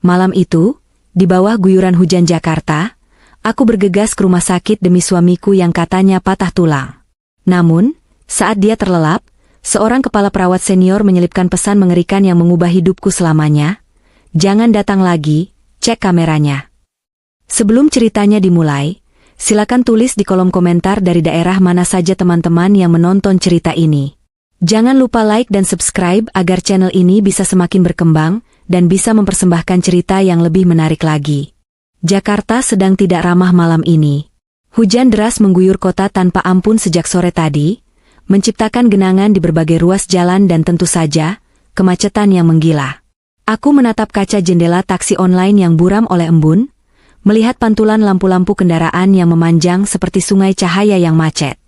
Malam itu, di bawah guyuran hujan Jakarta, aku bergegas ke rumah sakit demi suamiku yang katanya patah tulang. Namun, saat dia terlelap, seorang kepala perawat senior menyelipkan pesan mengerikan yang mengubah hidupku selamanya. Jangan datang lagi, cek kameranya. Sebelum ceritanya dimulai, silakan tulis di kolom komentar dari daerah mana saja teman-teman yang menonton cerita ini. Jangan lupa like dan subscribe agar channel ini bisa semakin berkembang dan bisa mempersembahkan cerita yang lebih menarik lagi. Jakarta sedang tidak ramah malam ini. Hujan deras mengguyur kota tanpa ampun sejak sore tadi, menciptakan genangan di berbagai ruas jalan dan tentu saja, kemacetan yang menggila. Aku menatap kaca jendela taksi online yang buram oleh embun, melihat pantulan lampu-lampu kendaraan yang memanjang seperti sungai cahaya yang macet.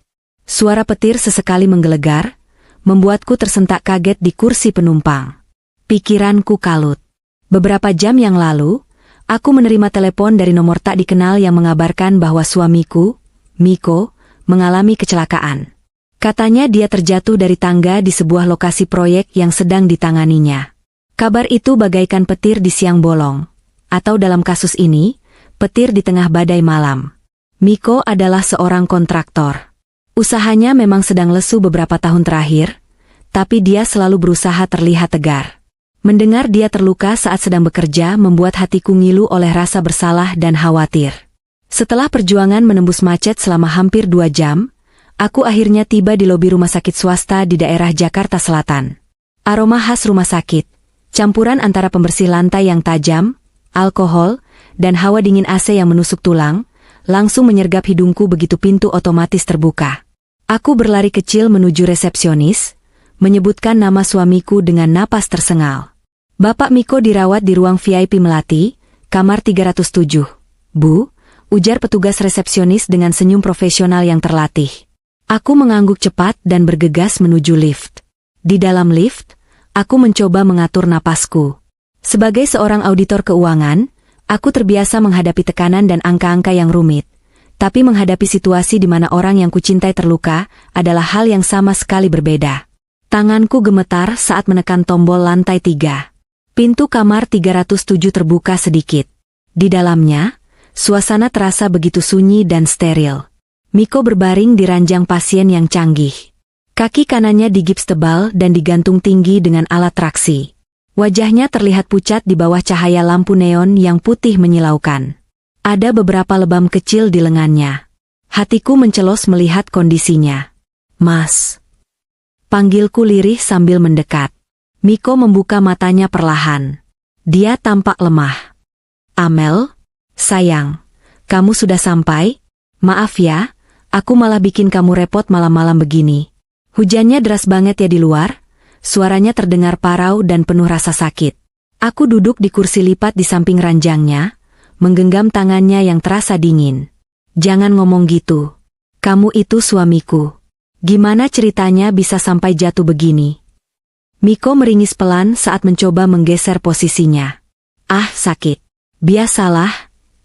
Suara petir sesekali menggelegar, membuatku tersentak kaget di kursi penumpang. Pikiranku kalut. Beberapa jam yang lalu, aku menerima telepon dari nomor tak dikenal yang mengabarkan bahwa suamiku, Miko, mengalami kecelakaan. Katanya dia terjatuh dari tangga di sebuah lokasi proyek yang sedang ditanganinya. Kabar itu bagaikan petir di siang bolong, atau dalam kasus ini, petir di tengah badai malam. Miko adalah seorang kontraktor. Usahanya memang sedang lesu beberapa tahun terakhir, tapi dia selalu berusaha terlihat tegar. Mendengar dia terluka saat sedang bekerja membuat hatiku ngilu oleh rasa bersalah dan khawatir. Setelah perjuangan menembus macet selama hampir 2 jam, aku akhirnya tiba di lobi rumah sakit swasta di daerah Jakarta Selatan. Aroma khas rumah sakit, campuran antara pembersih lantai yang tajam, alkohol, dan hawa dingin AC yang menusuk tulang, langsung menyergap hidungku begitu pintu otomatis terbuka. Aku berlari kecil menuju resepsionis, menyebutkan nama suamiku dengan napas tersengal. Bapak Miko dirawat di ruang VIP Melati, kamar 307. Bu, ujar petugas resepsionis dengan senyum profesional yang terlatih. Aku mengangguk cepat dan bergegas menuju lift. Di dalam lift, aku mencoba mengatur napasku. Sebagai seorang auditor keuangan, aku terbiasa menghadapi tekanan dan angka-angka yang rumit. Tapi menghadapi situasi di mana orang yang kucintai terluka adalah hal yang sama sekali berbeda. Tanganku gemetar saat menekan tombol lantai 3. Pintu kamar 307 terbuka sedikit. Di dalamnya, suasana terasa begitu sunyi dan steril. Miko berbaring di ranjang pasien yang canggih. Kaki kanannya digips tebal dan digantung tinggi dengan alat traksi. Wajahnya terlihat pucat di bawah cahaya lampu neon yang putih menyilaukan. Ada beberapa lebam kecil di lengannya. Hatiku mencelos melihat kondisinya. Mas. Panggilku lirih sambil mendekat. Miko membuka matanya perlahan. Dia tampak lemah. Amel, sayang, kamu sudah sampai? Maaf ya, aku malah bikin kamu repot malam-malam begini. Hujannya deras banget ya di luar, suaranya terdengar parau dan penuh rasa sakit. Aku duduk di kursi lipat di samping ranjangnya, menggenggam tangannya yang terasa dingin. Jangan ngomong gitu. Kamu itu suamiku. Gimana ceritanya bisa sampai jatuh begini? Miko meringis pelan saat mencoba menggeser posisinya. Ah, sakit. Biasalah,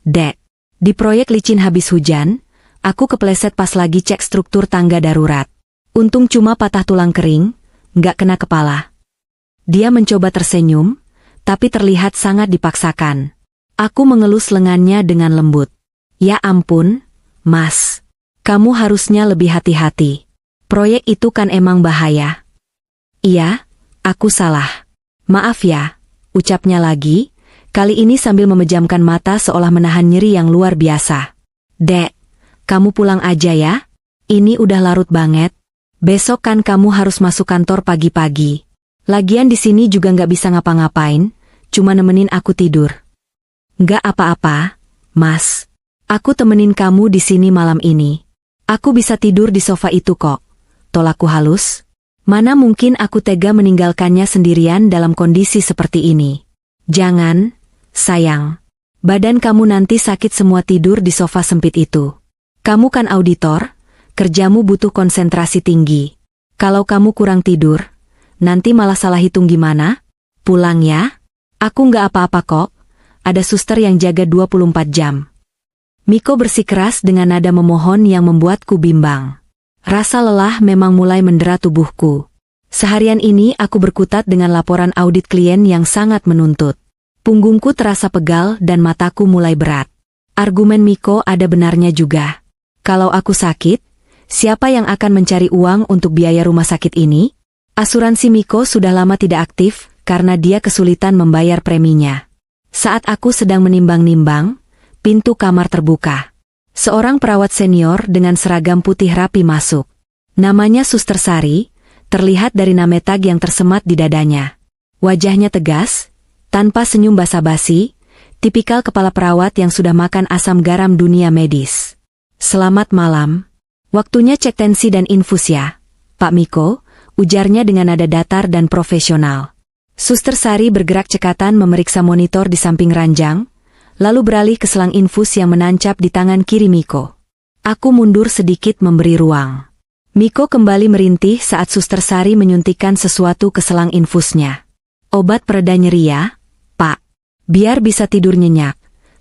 Dek. Di proyek licin habis hujan, aku kepleset pas lagi cek struktur tangga darurat. Untung cuma patah tulang kering, nggak kena kepala. Dia mencoba tersenyum, tapi terlihat sangat dipaksakan. Aku mengelus lengannya dengan lembut. Ya ampun, Mas. Kamu harusnya lebih hati-hati. Proyek itu kan emang bahaya. Iya, aku salah. Maaf ya, ucapnya lagi, kali ini sambil memejamkan mata seolah menahan nyeri yang luar biasa. Dek, kamu pulang aja ya? Ini udah larut banget. Besok kan kamu harus masuk kantor pagi-pagi. Lagian di sini juga nggak bisa ngapa-ngapain, cuma nemenin aku tidur. Nggak apa-apa, Mas. Aku temenin kamu di sini malam ini. Aku bisa tidur di sofa itu kok. Tolakku halus. Mana mungkin aku tega meninggalkannya sendirian dalam kondisi seperti ini. Jangan, sayang. Badan kamu nanti sakit semua tidur di sofa sempit itu. Kamu kan auditor. Kerjamu butuh konsentrasi tinggi. Kalau kamu kurang tidur, nanti malah salah hitung gimana? Pulang ya. Aku nggak apa-apa kok. Ada suster yang jaga 24 jam. Miko bersikeras dengan nada memohon yang membuatku bimbang. Rasa lelah memang mulai mendera tubuhku. Seharian ini aku berkutat dengan laporan audit klien yang sangat menuntut. Punggungku terasa pegal dan mataku mulai berat. Argumen Miko ada benarnya juga. Kalau aku sakit, siapa yang akan mencari uang untuk biaya rumah sakit ini? Asuransi Miko sudah lama tidak aktif karena dia kesulitan membayar preminya. Saat aku sedang menimbang-nimbang, pintu kamar terbuka. Seorang perawat senior dengan seragam putih rapi masuk. Namanya Suster Sari, terlihat dari nametag yang tersemat di dadanya. Wajahnya tegas, tanpa senyum basa-basi, tipikal kepala perawat yang sudah makan asam garam dunia medis. Selamat malam. Waktunya cek tensi dan infus ya, Pak Miko, ujarnya dengan nada datar dan profesional. Suster Sari bergerak cekatan memeriksa monitor di samping ranjang, lalu beralih ke selang infus yang menancap di tangan kiri Miko. Aku mundur sedikit memberi ruang. Miko kembali merintih saat Suster Sari menyuntikkan sesuatu ke selang infusnya. Obat pereda nyeri ya, Pak. Biar bisa tidur nyenyak,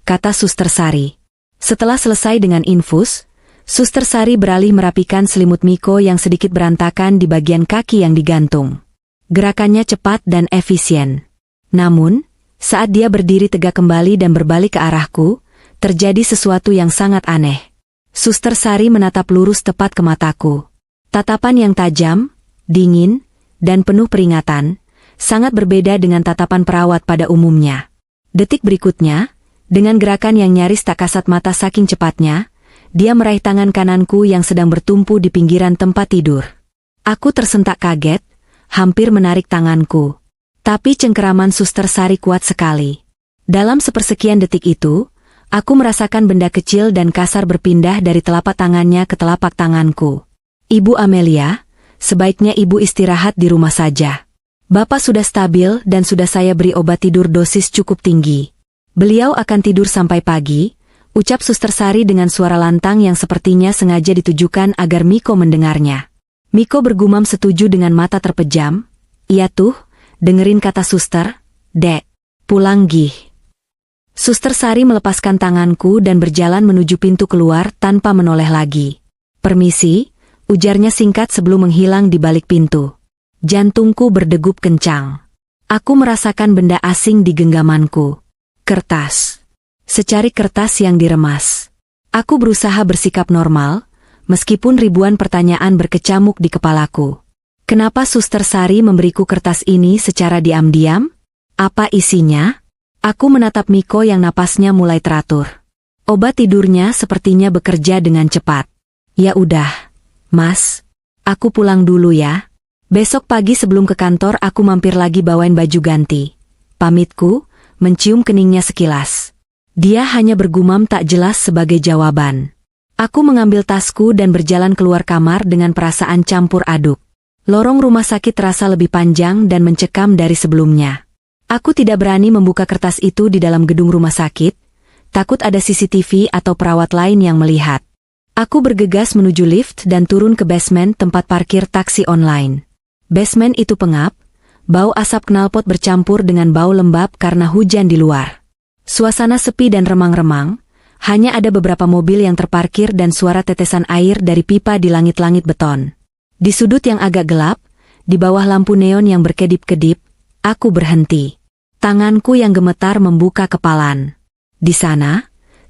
kata Suster Sari. Setelah selesai dengan infus, Suster Sari beralih merapikan selimut Miko yang sedikit berantakan di bagian kaki yang digantung. Gerakannya cepat dan efisien. Namun, saat dia berdiri tegak kembali dan berbalik ke arahku, terjadi sesuatu yang sangat aneh. Suster Sari menatap lurus tepat ke mataku. Tatapan yang tajam, dingin, dan penuh peringatan, sangat berbeda dengan tatapan perawat pada umumnya. Detik berikutnya, dengan gerakan yang nyaris tak kasat mata saking cepatnya, dia meraih tangan kananku yang sedang bertumpu di pinggiran tempat tidur. Aku tersentak kaget, hampir menarik tanganku. Tapi cengkeraman Suster Sari kuat sekali. Dalam sepersekian detik itu, aku merasakan benda kecil dan kasar berpindah dari telapak tangannya ke telapak tanganku. Ibu Amelia, sebaiknya ibu istirahat di rumah saja. Bapak sudah stabil dan sudah saya beri obat tidur dosis cukup tinggi. Beliau akan tidur sampai pagi, ucap Suster Sari dengan suara lantang yang sepertinya sengaja ditujukan agar Miko mendengarnya. Miko bergumam setuju dengan mata terpejam. Iya tuh, dengerin kata suster, Dek. Pulang gih. Suster Sari melepaskan tanganku dan berjalan menuju pintu keluar tanpa menoleh lagi. Permisi, ujarnya singkat sebelum menghilang di balik pintu. Jantungku berdegup kencang. Aku merasakan benda asing di genggamanku. Kertas. Secari kertas yang diremas. Aku berusaha bersikap normal, meskipun ribuan pertanyaan berkecamuk di kepalaku. Kenapa Suster Sari memberiku kertas ini secara diam-diam? Apa isinya? Aku menatap Miko yang napasnya mulai teratur. Obat tidurnya sepertinya bekerja dengan cepat. Ya udah, Mas, aku pulang dulu ya. Besok pagi sebelum ke kantor aku mampir lagi bawain baju ganti. Pamitku, mencium keningnya sekilas. Dia hanya bergumam tak jelas sebagai jawaban. Aku mengambil tasku dan berjalan keluar kamar dengan perasaan campur aduk. Lorong rumah sakit terasa lebih panjang dan mencekam dari sebelumnya. Aku tidak berani membuka kertas itu di dalam gedung rumah sakit, takut ada CCTV atau perawat lain yang melihat. Aku bergegas menuju lift dan turun ke basement tempat parkir taksi online. Basement itu pengap, bau asap knalpot bercampur dengan bau lembab karena hujan di luar. Suasana sepi dan remang-remang, hanya ada beberapa mobil yang terparkir dan suara tetesan air dari pipa di langit-langit beton. Di sudut yang agak gelap, di bawah lampu neon yang berkedip-kedip, aku berhenti. Tanganku yang gemetar membuka kepalan. Di sana,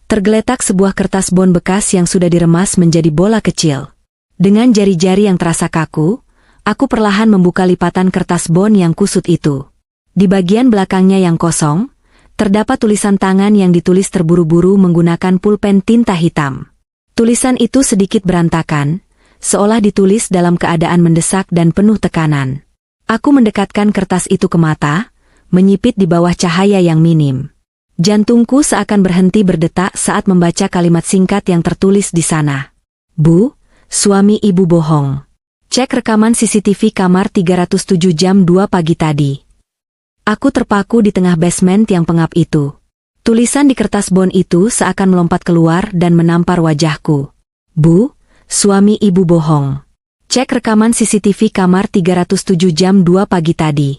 tergeletak sebuah kertas bon bekas yang sudah diremas menjadi bola kecil. Dengan jari-jari yang terasa kaku, aku perlahan membuka lipatan kertas bon yang kusut itu. Di bagian belakangnya yang kosong, terdapat tulisan tangan yang ditulis terburu-buru menggunakan pulpen tinta hitam. Tulisan itu sedikit berantakan, seolah ditulis dalam keadaan mendesak dan penuh tekanan. Aku mendekatkan kertas itu ke mata, menyipit di bawah cahaya yang minim. Jantungku seakan berhenti berdetak saat membaca kalimat singkat yang tertulis di sana. Bu, suami ibu bohong. Cek rekaman CCTV kamar 307 jam 2 pagi tadi. Aku terpaku di tengah basement yang pengap itu. Tulisan di kertas bon itu seakan melompat keluar dan menampar wajahku. Bu, suami ibu bohong. Cek rekaman CCTV kamar 307 jam 2 pagi tadi.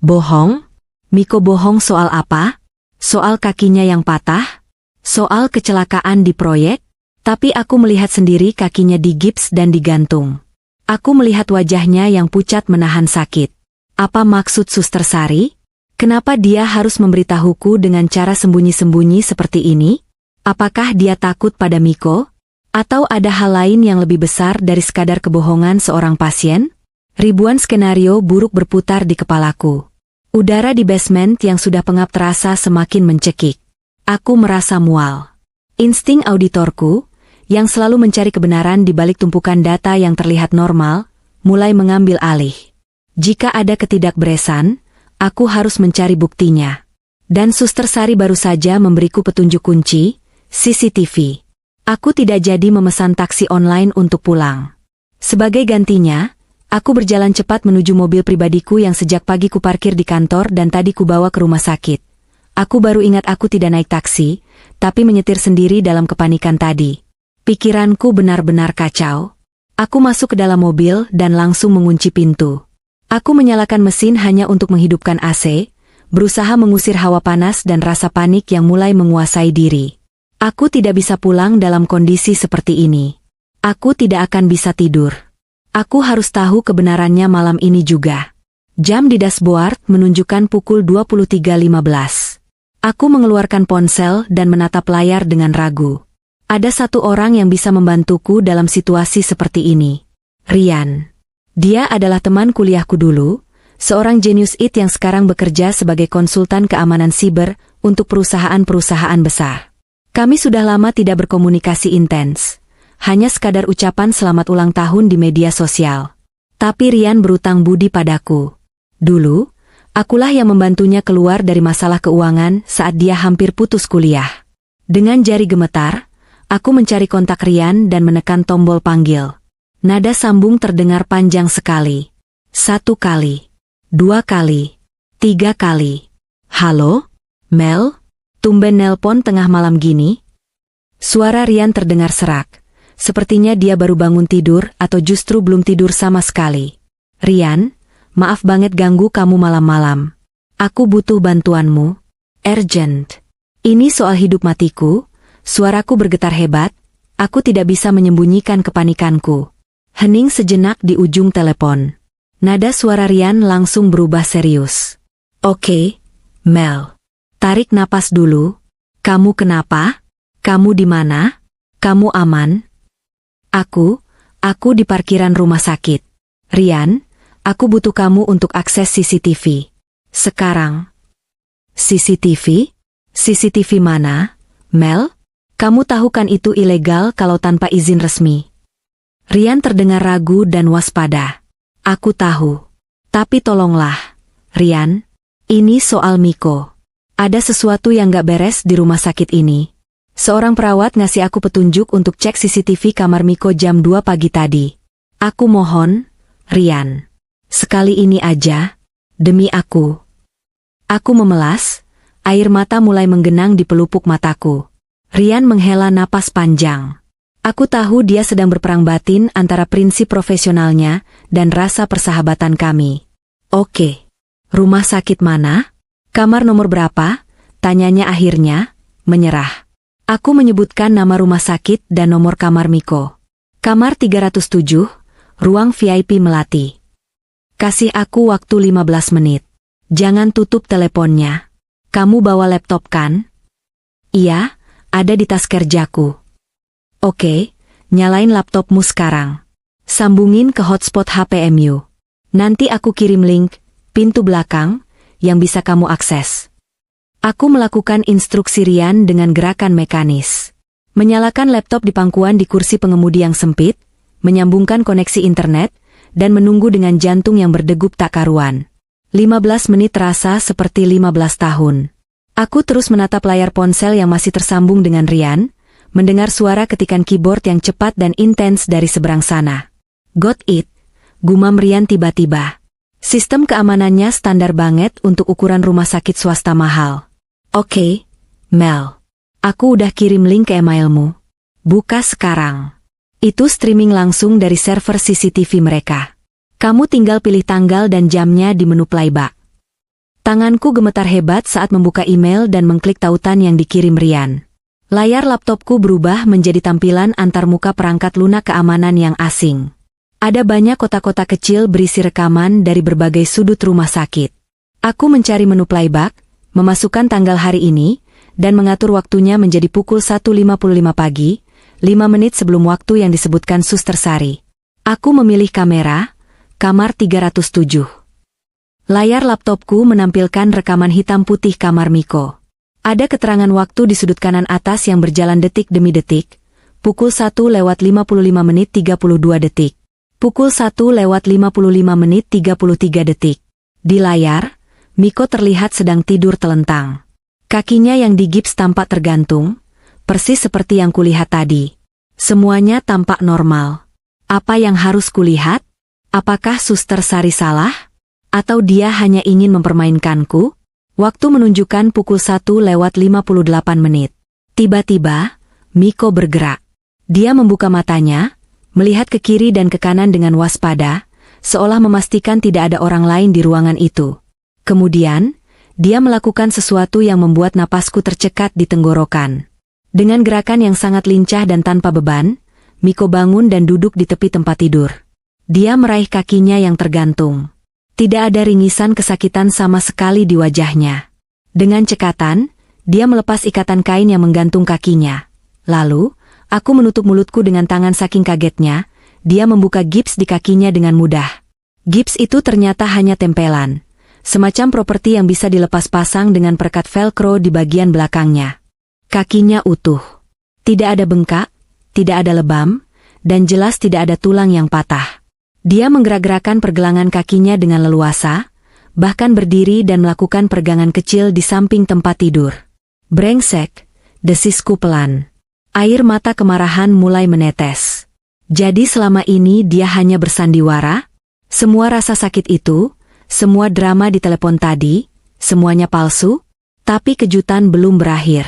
Bohong? Miko bohong soal apa? Soal kakinya yang patah? Soal kecelakaan di proyek? Tapi aku melihat sendiri kakinya digips dan digantung. Aku melihat wajahnya yang pucat menahan sakit. Apa maksud Suster Sari? Kenapa dia harus memberitahuku dengan cara sembunyi-sembunyi seperti ini? Apakah dia takut pada Miko? Atau ada hal lain yang lebih besar dari sekadar kebohongan seorang pasien? Ribuan skenario buruk berputar di kepalaku. Udara di basement yang sudah pengap terasa semakin mencekik. Aku merasa mual. Insting auditorku, yang selalu mencari kebenaran di balik tumpukan data yang terlihat normal, mulai mengambil alih. Jika ada ketidakberesan, aku harus mencari buktinya. Dan Suster Sari baru saja memberiku petunjuk kunci, CCTV. Aku tidak jadi memesan taksi online untuk pulang. Sebagai gantinya, aku berjalan cepat menuju mobil pribadiku yang sejak pagi kuparkir di kantor dan tadi kubawa ke rumah sakit. Aku baru ingat aku tidak naik taksi, tapi menyetir sendiri dalam kepanikan tadi. Pikiranku benar-benar kacau. Aku masuk ke dalam mobil dan langsung mengunci pintu. Aku menyalakan mesin hanya untuk menghidupkan AC, berusaha mengusir hawa panas dan rasa panik yang mulai menguasai diri. Aku tidak bisa pulang dalam kondisi seperti ini. Aku tidak akan bisa tidur. Aku harus tahu kebenarannya malam ini juga. Jam di dashboard menunjukkan pukul 23.15. Aku mengeluarkan ponsel dan menatap layar dengan ragu. Ada satu orang yang bisa membantuku dalam situasi seperti ini. Ryan. Dia adalah teman kuliahku dulu, seorang jenius IT yang sekarang bekerja sebagai konsultan keamanan siber untuk perusahaan-perusahaan besar. Kami sudah lama tidak berkomunikasi intens, hanya sekadar ucapan selamat ulang tahun di media sosial. Tapi Ryan berutang budi padaku. Dulu, akulah yang membantunya keluar dari masalah keuangan saat dia hampir putus kuliah. Dengan jari gemetar, aku mencari kontak Ryan dan menekan tombol panggil. Nada sambung terdengar panjang sekali. 1 kali, 2 kali, 3 kali. Halo? Mel? Tumben nelpon tengah malam gini? Suara Ryan terdengar serak. Sepertinya dia baru bangun tidur atau justru belum tidur sama sekali. Ryan, maaf banget ganggu kamu malam-malam. Aku butuh bantuanmu. Urgent. Ini soal hidup matiku. Suaraku bergetar hebat. Aku tidak bisa menyembunyikan kepanikanku. Hening sejenak di ujung telepon. Nada suara Ryan langsung berubah serius. Oke, Mel. Tarik napas dulu. Kamu kenapa? Kamu di mana? Kamu aman? Aku di parkiran rumah sakit. Ryan, aku butuh kamu untuk akses CCTV. Sekarang. CCTV? CCTV mana? Mel? Kamu tahu kan itu ilegal kalau tanpa izin resmi. Ryan terdengar ragu dan waspada. Aku tahu. Tapi tolonglah, Ryan. Ini soal Miko. Ada sesuatu yang gak beres di rumah sakit ini. Seorang perawat ngasih aku petunjuk untuk cek CCTV kamar Miko jam 2 pagi tadi. Aku mohon, Ryan. Sekali ini aja, demi aku. Aku memelas, air mata mulai menggenang di pelupuk mataku. Ryan menghela napas panjang. Aku tahu dia sedang berperang batin antara prinsip profesionalnya dan rasa persahabatan kami. Oke. Rumah sakit mana? Kamar nomor berapa? Tanyanya akhirnya, menyerah. Aku menyebutkan nama rumah sakit dan nomor kamar Miko. Kamar 307, ruang VIP Melati. Kasih aku waktu 15 menit. Jangan tutup teleponnya. Kamu bawa laptop kan? Iya, ada di tas kerjaku. Oke, nyalain laptopmu sekarang. Sambungin ke hotspot HPMU. Nanti aku kirim link, pintu belakang, yang bisa kamu akses. Aku melakukan instruksi Ryan dengan gerakan mekanis. Menyalakan laptop di pangkuan di kursi pengemudi yang sempit, menyambungkan koneksi internet, dan menunggu dengan jantung yang berdegup tak karuan. 15 menit terasa seperti 15 tahun. Aku terus menatap layar ponsel yang masih tersambung dengan Ryan, mendengar suara ketikan keyboard yang cepat dan intens dari seberang sana. Got it, gumam Ryan tiba-tiba. Sistem keamanannya standar banget untuk ukuran rumah sakit swasta mahal. Oke, Mel. Aku udah kirim link ke emailmu. Buka sekarang. Itu streaming langsung dari server CCTV mereka. Kamu tinggal pilih tanggal dan jamnya di menu playback. Tanganku gemetar hebat saat membuka email dan mengklik tautan yang dikirim Ryan. Layar laptopku berubah menjadi tampilan antarmuka perangkat lunak keamanan yang asing. Ada banyak kotak-kotak kecil berisi rekaman dari berbagai sudut rumah sakit. Aku mencari menu playback, memasukkan tanggal hari ini, dan mengatur waktunya menjadi pukul 1.55 pagi, 5 menit sebelum waktu yang disebutkan Suster Sari. Aku memilih kamera, kamar 307. Layar laptopku menampilkan rekaman hitam putih kamar Miko. Ada keterangan waktu di sudut kanan atas yang berjalan detik demi detik, pukul 1:55:32. Pukul 1:55:33. Di layar, Miko terlihat sedang tidur telentang. Kakinya yang digips tampak tergantung, persis seperti yang kulihat tadi. Semuanya tampak normal. Apa yang harus kulihat? Apakah Suster Sari salah? Atau dia hanya ingin mempermainkanku? Waktu menunjukkan pukul 1:58. Tiba-tiba, Miko bergerak. Dia membuka matanya, melihat ke kiri dan ke kanan dengan waspada, seolah memastikan tidak ada orang lain di ruangan itu. Kemudian, dia melakukan sesuatu yang membuat napasku tercekat di tenggorokan. Dengan gerakan yang sangat lincah dan tanpa beban, Miko bangun dan duduk di tepi tempat tidur. Dia meraih kakinya yang tergantung. Tidak ada ringisan kesakitan sama sekali di wajahnya. Dengan cekatan, dia melepas ikatan kain yang menggantung kakinya. Lalu, aku menutup mulutku dengan tangan saking kagetnya, dia membuka gips di kakinya dengan mudah. Gips itu ternyata hanya tempelan, semacam properti yang bisa dilepas pasang dengan perekat velcro di bagian belakangnya. Kakinya utuh. Tidak ada bengkak, tidak ada lebam, dan jelas tidak ada tulang yang patah. Dia menggerak-gerakkan pergelangan kakinya dengan leluasa, bahkan berdiri dan melakukan peregangan kecil di samping tempat tidur. Brengsek, desisku pelan. Air mata kemarahan mulai menetes. Jadi selama ini dia hanya bersandiwara? Semua rasa sakit itu, semua drama di telepon tadi, semuanya palsu? Tapi kejutan belum berakhir.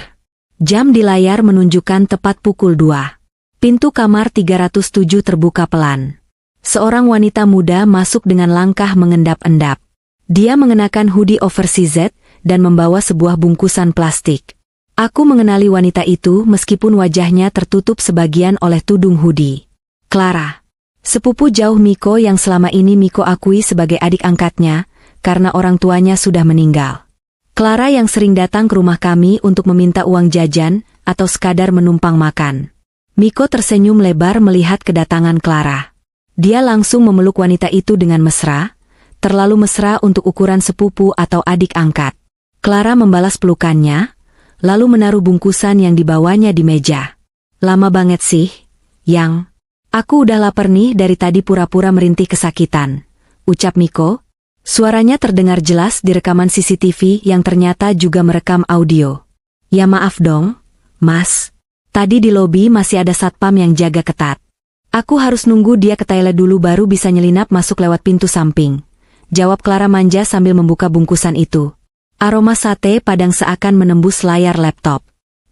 Jam di layar menunjukkan tepat pukul 2. Pintu kamar 307 terbuka pelan. Seorang wanita muda masuk dengan langkah mengendap-endap. Dia mengenakan hoodie oversized dan membawa sebuah bungkusan plastik. Aku mengenali wanita itu meskipun wajahnya tertutup sebagian oleh tudung hoodie. Clara. Sepupu jauh Miko yang selama ini Miko akui sebagai adik angkatnya, karena orang tuanya sudah meninggal. Clara yang sering datang ke rumah kami untuk meminta uang jajan atau sekadar menumpang makan. Miko tersenyum lebar melihat kedatangan Clara. Dia langsung memeluk wanita itu dengan mesra, terlalu mesra untuk ukuran sepupu atau adik angkat. Clara membalas pelukannya, lalu menaruh bungkusan yang dibawanya di meja. Lama banget sih, Yang. Aku udah lapar nih dari tadi pura-pura merintih kesakitan, ucap Miko. Suaranya terdengar jelas di rekaman CCTV yang ternyata juga merekam audio. Ya maaf dong, Mas. Tadi di lobi masih ada satpam yang jaga ketat. Aku harus nunggu dia ke toilet dulu baru bisa nyelinap masuk lewat pintu samping, jawab Clara manja sambil membuka bungkusan itu. Aroma sate padang seakan menembus layar laptop.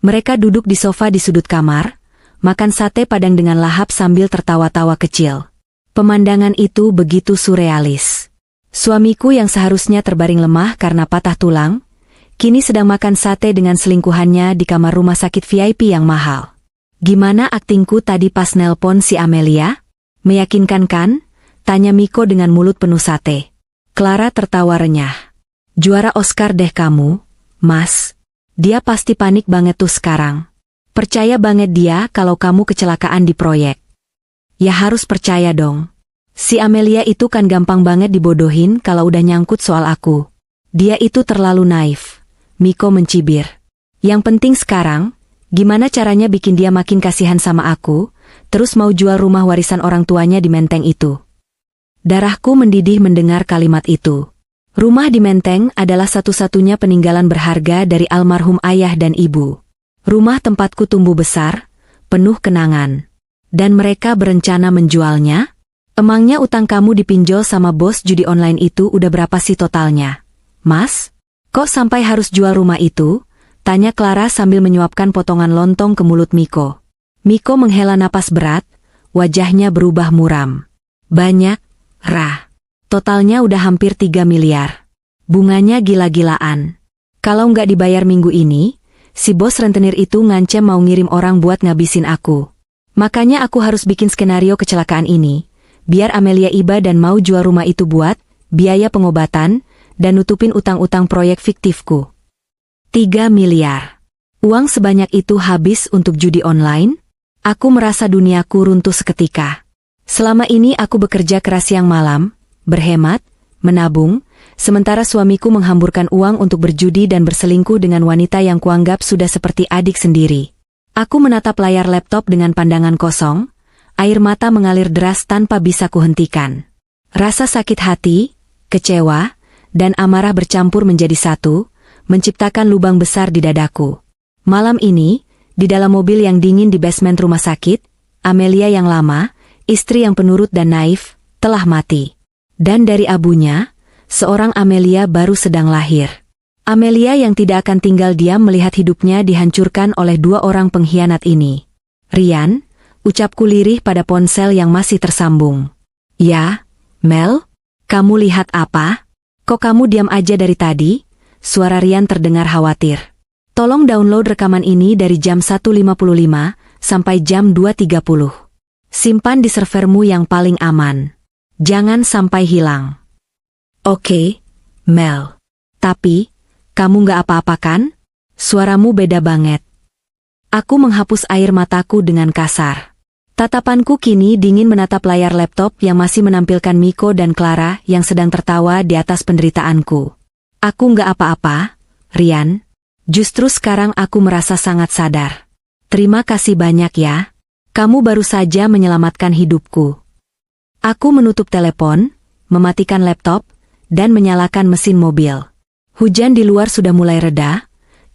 Mereka duduk di sofa di sudut kamar, makan sate padang dengan lahap sambil tertawa-tawa kecil. Pemandangan itu begitu surrealis. Suamiku yang seharusnya terbaring lemah karena patah tulang, kini sedang makan sate dengan selingkuhannya di kamar rumah sakit VIP yang mahal. Gimana aktingku tadi pas nelpon si Amelia? Meyakinkan kan? Tanya Miko dengan mulut penuh sate. Clara tertawa renyah. Juara Oscar deh kamu, Mas. Dia pasti panik banget tuh sekarang. Percaya banget dia kalau kamu kecelakaan di proyek. Ya harus percaya dong. Si Amelia itu kan gampang banget dibodohin kalau udah nyangkut soal aku. Dia itu terlalu naif. Miko mencibir. Yang penting sekarang, gimana caranya bikin dia makin kasihan sama aku, terus mau jual rumah warisan orang tuanya di Menteng itu. Darahku mendidih mendengar kalimat itu. Rumah di Menteng adalah satu-satunya peninggalan berharga dari almarhum ayah dan ibu. Rumah tempatku tumbuh besar, penuh kenangan. Dan mereka berencana menjualnya? Emangnya utang kamu dipinjol sama bos judi online itu udah berapa sih totalnya? Mas, kok sampai harus jual rumah itu? Tanya Clara sambil menyuapkan potongan lontong ke mulut Miko. Miko menghela napas berat, wajahnya berubah muram. Banyak, Rah. Totalnya udah hampir 3 miliar. Bunganya gila-gilaan. Kalau nggak dibayar minggu ini, si bos rentenir itu ngancem mau ngirim orang buat ngabisin aku. Makanya aku harus bikin skenario kecelakaan ini, biar Amelia iba dan mau jual rumah itu buat biaya pengobatan, dan nutupin utang-utang proyek fiktifku. 3 miliar. Uang sebanyak itu habis untuk judi online? Aku merasa duniaku runtuh seketika. Selama ini aku bekerja keras siang malam, berhemat, menabung, sementara suamiku menghamburkan uang untuk berjudi dan berselingkuh dengan wanita yang kuanggap sudah seperti adik sendiri. Aku menatap layar laptop dengan pandangan kosong, air mata mengalir deras tanpa bisa kuhentikan. Rasa sakit hati, kecewa, dan amarah bercampur menjadi satu, menciptakan lubang besar di dadaku. Malam ini, di dalam mobil yang dingin di basement rumah sakit, Amelia yang lama, istri yang penurut dan naif, telah mati. Dan dari abunya, seorang Amelia baru sedang lahir. Amelia yang tidak akan tinggal diam melihat hidupnya dihancurkan oleh 2 orang pengkhianat ini. Rian, ucapku lirih pada ponsel yang masih tersambung. Ya, Mel? Kamu lihat apa? Kok kamu diam aja dari tadi? Suara Rian terdengar khawatir. Tolong download rekaman ini dari jam 1.55 sampai jam 2.30. Simpan di servermu yang paling aman. Jangan sampai hilang. Oke, Mel. Tapi, kamu nggak apa-apa kan? Suaramu beda banget. Aku menghapus air mataku dengan kasar. Tatapanku kini dingin menatap layar laptop yang masih menampilkan Miko dan Clara yang sedang tertawa di atas penderitaanku. Aku nggak apa-apa, Rian. Justru sekarang aku merasa sangat sadar. Terima kasih banyak ya. Kamu baru saja menyelamatkan hidupku. Aku menutup telepon, mematikan laptop, dan menyalakan mesin mobil. Hujan di luar sudah mulai reda,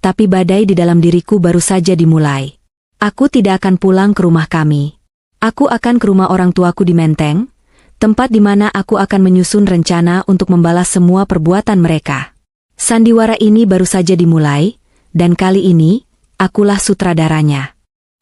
tapi badai di dalam diriku baru saja dimulai. Aku tidak akan pulang ke rumah kami. Aku akan ke rumah orang tuaku di Menteng, tempat di mana aku akan menyusun rencana untuk membalas semua perbuatan mereka. Sandiwara ini baru saja dimulai, dan kali ini, akulah sutradaranya.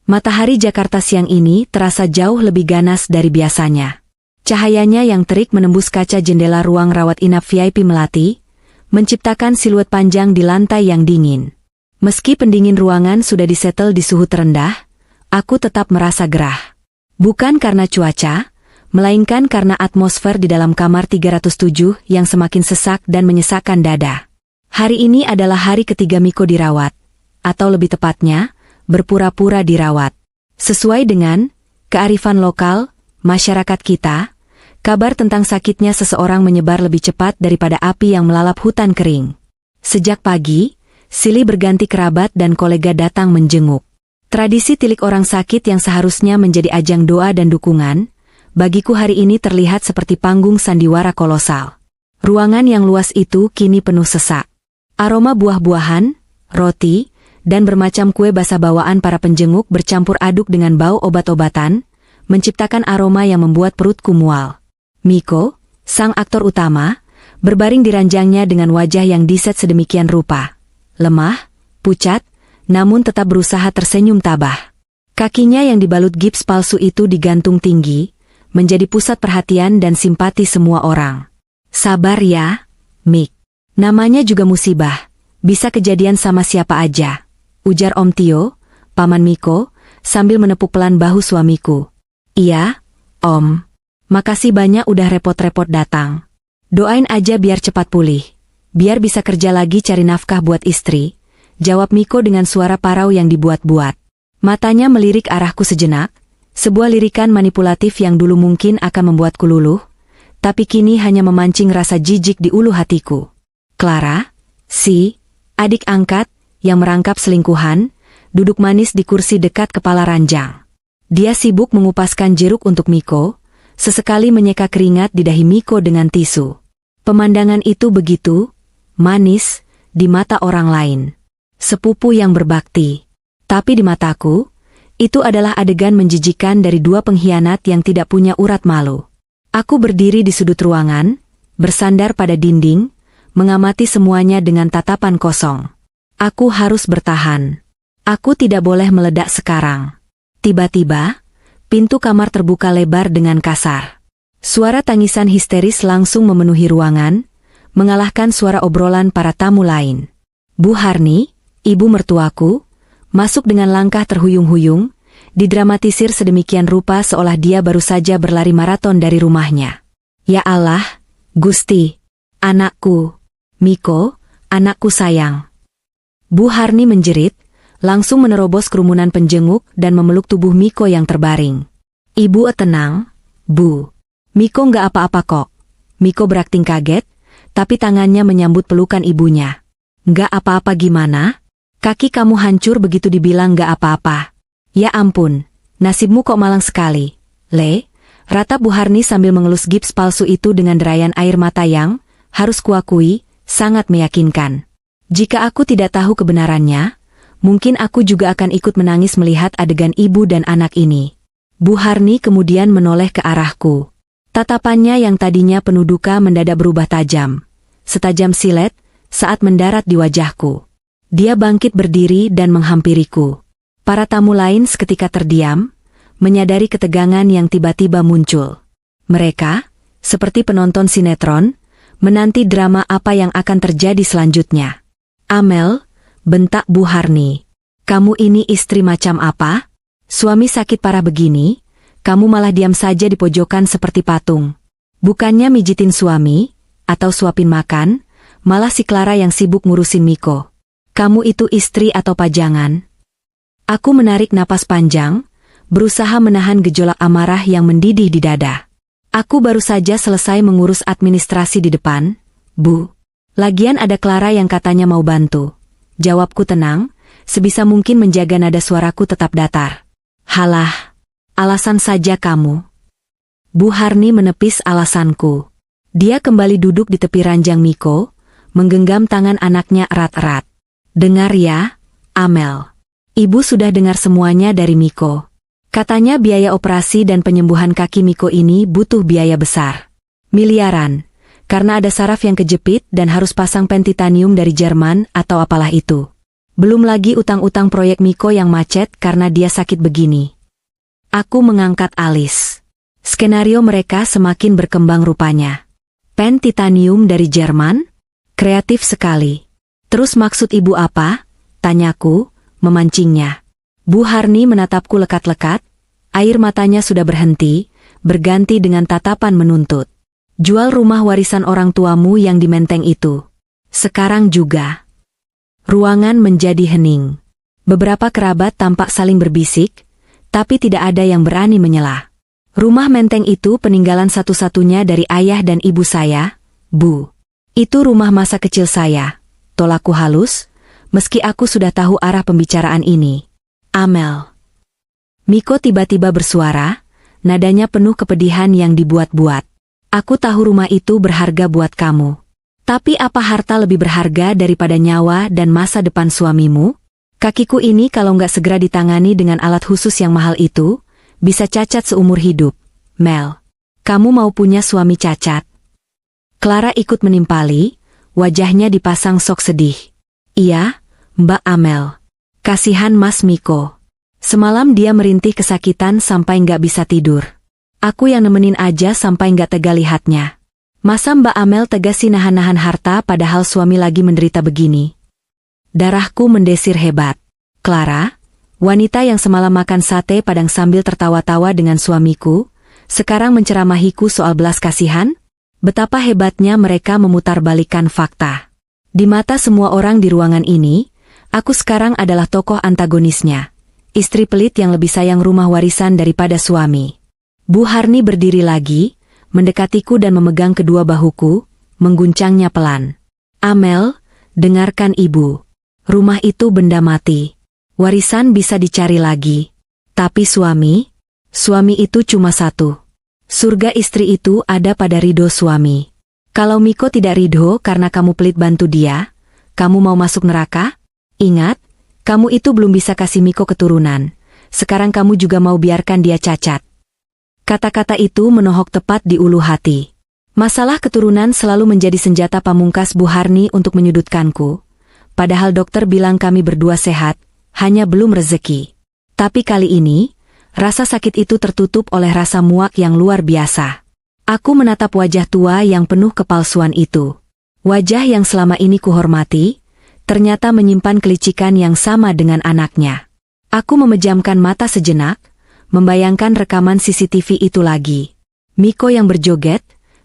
Matahari Jakarta siang ini terasa jauh lebih ganas dari biasanya. Cahayanya yang terik menembus kaca jendela ruang rawat inap VIP Melati, menciptakan siluet panjang di lantai yang dingin. Meski pendingin ruangan sudah disetel di suhu terendah, aku tetap merasa gerah. Bukan karena cuaca, melainkan karena atmosfer di dalam kamar 307 yang semakin sesak dan menyesakkan dada. Hari ini adalah hari ketiga Miko dirawat, atau lebih tepatnya, berpura-pura dirawat. Sesuai dengan kearifan lokal, masyarakat kita, kabar tentang sakitnya seseorang menyebar lebih cepat daripada api yang melalap hutan kering. Sejak pagi, silih berganti kerabat dan kolega datang menjenguk. Tradisi tilik orang sakit yang seharusnya menjadi ajang doa dan dukungan, bagiku hari ini terlihat seperti panggung sandiwara kolosal. Ruangan yang luas itu kini penuh sesak. Aroma buah-buahan, roti, dan bermacam kue basah bawaan para penjenguk bercampur aduk dengan bau obat-obatan, menciptakan aroma yang membuat perutku mual. Miko, sang aktor utama, berbaring di ranjangnya dengan wajah yang diset sedemikian rupa. Lemah, pucat, namun tetap berusaha tersenyum tabah. Kakinya yang dibalut gips palsu itu digantung tinggi, menjadi pusat perhatian dan simpati semua orang. Sabar ya, Mik. Namanya juga musibah, bisa kejadian sama siapa aja, ujar Om Tio, paman Miko, sambil menepuk pelan bahu suamiku. Iya, Om. Makasih banyak udah repot-repot datang. Doain aja biar cepat pulih. Biar bisa kerja lagi cari nafkah buat istri, jawab Miko dengan suara parau yang dibuat-buat. Matanya melirik arahku sejenak, sebuah lirikan manipulatif yang dulu mungkin akan membuatku luluh, tapi kini hanya memancing rasa jijik di ulu hatiku. Clara, si adik angkat, yang merangkap selingkuhan, duduk manis di kursi dekat kepala ranjang. Dia sibuk mengupaskan jeruk untuk Miko, sesekali menyeka keringat di dahi Miko dengan tisu. Pemandangan itu begitu manis di mata orang lain. Sepupu yang berbakti. Tapi di mataku, itu adalah adegan menjijikan dari 2 pengkhianat yang tidak punya urat malu. Aku berdiri di sudut ruangan, bersandar pada dinding, mengamati semuanya dengan tatapan kosong. Aku harus bertahan. Aku tidak boleh meledak sekarang. Tiba-tiba, pintu kamar terbuka lebar dengan kasar. Suara tangisan histeris langsung memenuhi ruangan, mengalahkan suara obrolan para tamu lain. Bu Harni, ibu mertuaku, masuk dengan langkah terhuyung-huyung, didramatisir sedemikian rupa seolah dia baru saja berlari maraton dari rumahnya. Ya Allah, Gusti, anakku. Miko, anakku sayang. Bu Harni menjerit, langsung menerobos kerumunan penjenguk dan memeluk tubuh Miko yang terbaring. Ibu tenang, Bu. Miko nggak apa-apa kok. Miko berakting kaget, tapi tangannya menyambut pelukan ibunya. Nggak apa-apa gimana? Kaki kamu hancur begitu dibilang nggak apa-apa. Ya ampun, nasibmu kok malang sekali. Ratap Bu Harni sambil mengelus gips palsu itu dengan derayan air mata yang, harus kuakui, sangat meyakinkan. Jika aku tidak tahu kebenarannya, mungkin aku juga akan ikut menangis melihat adegan ibu dan anak ini. Bu Harni kemudian menoleh ke arahku. Tatapannya yang tadinya penuh duka mendadak berubah tajam. Setajam silet, saat mendarat di wajahku. Dia bangkit berdiri dan menghampiriku. Para tamu lain seketika terdiam, menyadari ketegangan yang tiba-tiba muncul. Mereka, seperti penonton sinetron, menanti drama apa yang akan terjadi selanjutnya. Amel, bentak Bu Harni. Kamu ini istri macam apa? Suami sakit parah begini, kamu malah diam saja di pojokan seperti patung. Bukannya mijitin suami, atau suapin makan, malah si Clara yang sibuk ngurusin Miko. Kamu itu istri atau pajangan? Aku menarik napas panjang, berusaha menahan gejolak amarah yang mendidih di dada. Aku baru saja selesai mengurus administrasi di depan, Bu. Lagian ada Clara yang katanya mau bantu. Jawabku tenang, sebisa mungkin menjaga nada suaraku tetap datar. Halah, alasan saja kamu. Bu Harni menepis alasanku. Dia kembali duduk di tepi ranjang Miko, menggenggam tangan anaknya erat-erat. Dengar ya, Amel. Ibu sudah dengar semuanya dari Miko. Katanya biaya operasi dan penyembuhan kaki Miko ini butuh biaya besar. Miliaran, karena ada saraf yang kejepit dan harus pasang pen titanium dari Jerman atau apalah itu. Belum lagi utang-utang proyek Miko yang macet karena dia sakit begini. Aku mengangkat alis. Skenario mereka semakin berkembang rupanya. Pen titanium dari Jerman? Kreatif sekali. Terus maksud ibu apa? Tanyaku, memancingnya. Bu Harni menatapku lekat-lekat, air matanya sudah berhenti, berganti dengan tatapan menuntut. Jual rumah warisan orang tuamu yang di Menteng itu. Sekarang juga. Ruangan menjadi hening. Beberapa kerabat tampak saling berbisik, tapi tidak ada yang berani menyela. Rumah Menteng itu peninggalan satu-satunya dari ayah dan ibu saya, Bu. Itu rumah masa kecil saya. Tolakku halus, meski aku sudah tahu arah pembicaraan ini. Amel. Miko tiba-tiba bersuara, nadanya penuh kepedihan yang dibuat-buat. Aku tahu rumah itu berharga buat kamu. Tapi apa harta lebih berharga daripada nyawa dan masa depan suamimu? Kakiku ini kalau nggak segera ditangani dengan alat khusus yang mahal itu, bisa cacat seumur hidup. Mel, kamu mau punya suami cacat? Clara ikut menimpali, wajahnya dipasang sok sedih. Iya, Mbak Amel. Kasihan Mas Miko. Semalam dia merintih kesakitan sampai nggak bisa tidur. Aku yang nemenin aja sampai nggak tega lihatnya. Masa Mbak Amel tega sih nahan-nahan harta padahal suami lagi menderita begini? Darahku mendesir hebat. Clara, wanita yang semalam makan sate padang sambil tertawa-tawa dengan suamiku, sekarang menceramahiku soal belas kasihan? Betapa hebatnya mereka memutarbalikkan fakta. Di mata semua orang di ruangan ini, aku sekarang adalah tokoh antagonisnya. Istri pelit yang lebih sayang rumah warisan daripada suami. Bu Harni berdiri lagi, mendekatiku dan memegang kedua bahuku, mengguncangnya pelan. Amel, dengarkan ibu. Rumah itu benda mati. Warisan bisa dicari lagi. Tapi suami itu cuma satu. Surga istri itu ada pada ridho suami. Kalau Miko tidak ridho karena kamu pelit bantu dia, kamu mau masuk neraka? Ingat, kamu itu belum bisa kasih Miko keturunan. Sekarang kamu juga mau biarkan dia cacat. Kata-kata itu menohok tepat di ulu hati. Masalah keturunan selalu menjadi senjata pamungkas Bu Harni untuk menyudutkanku. Padahal dokter bilang kami berdua sehat, hanya belum rezeki. Tapi kali ini, rasa sakit itu tertutup oleh rasa muak yang luar biasa. Aku menatap wajah tua yang penuh kepalsuan itu. Wajah yang selama ini kuhormati, ternyata menyimpan kelicikan yang sama dengan anaknya. Aku memejamkan mata sejenak, membayangkan rekaman CCTV itu lagi. Miko yang berjoget,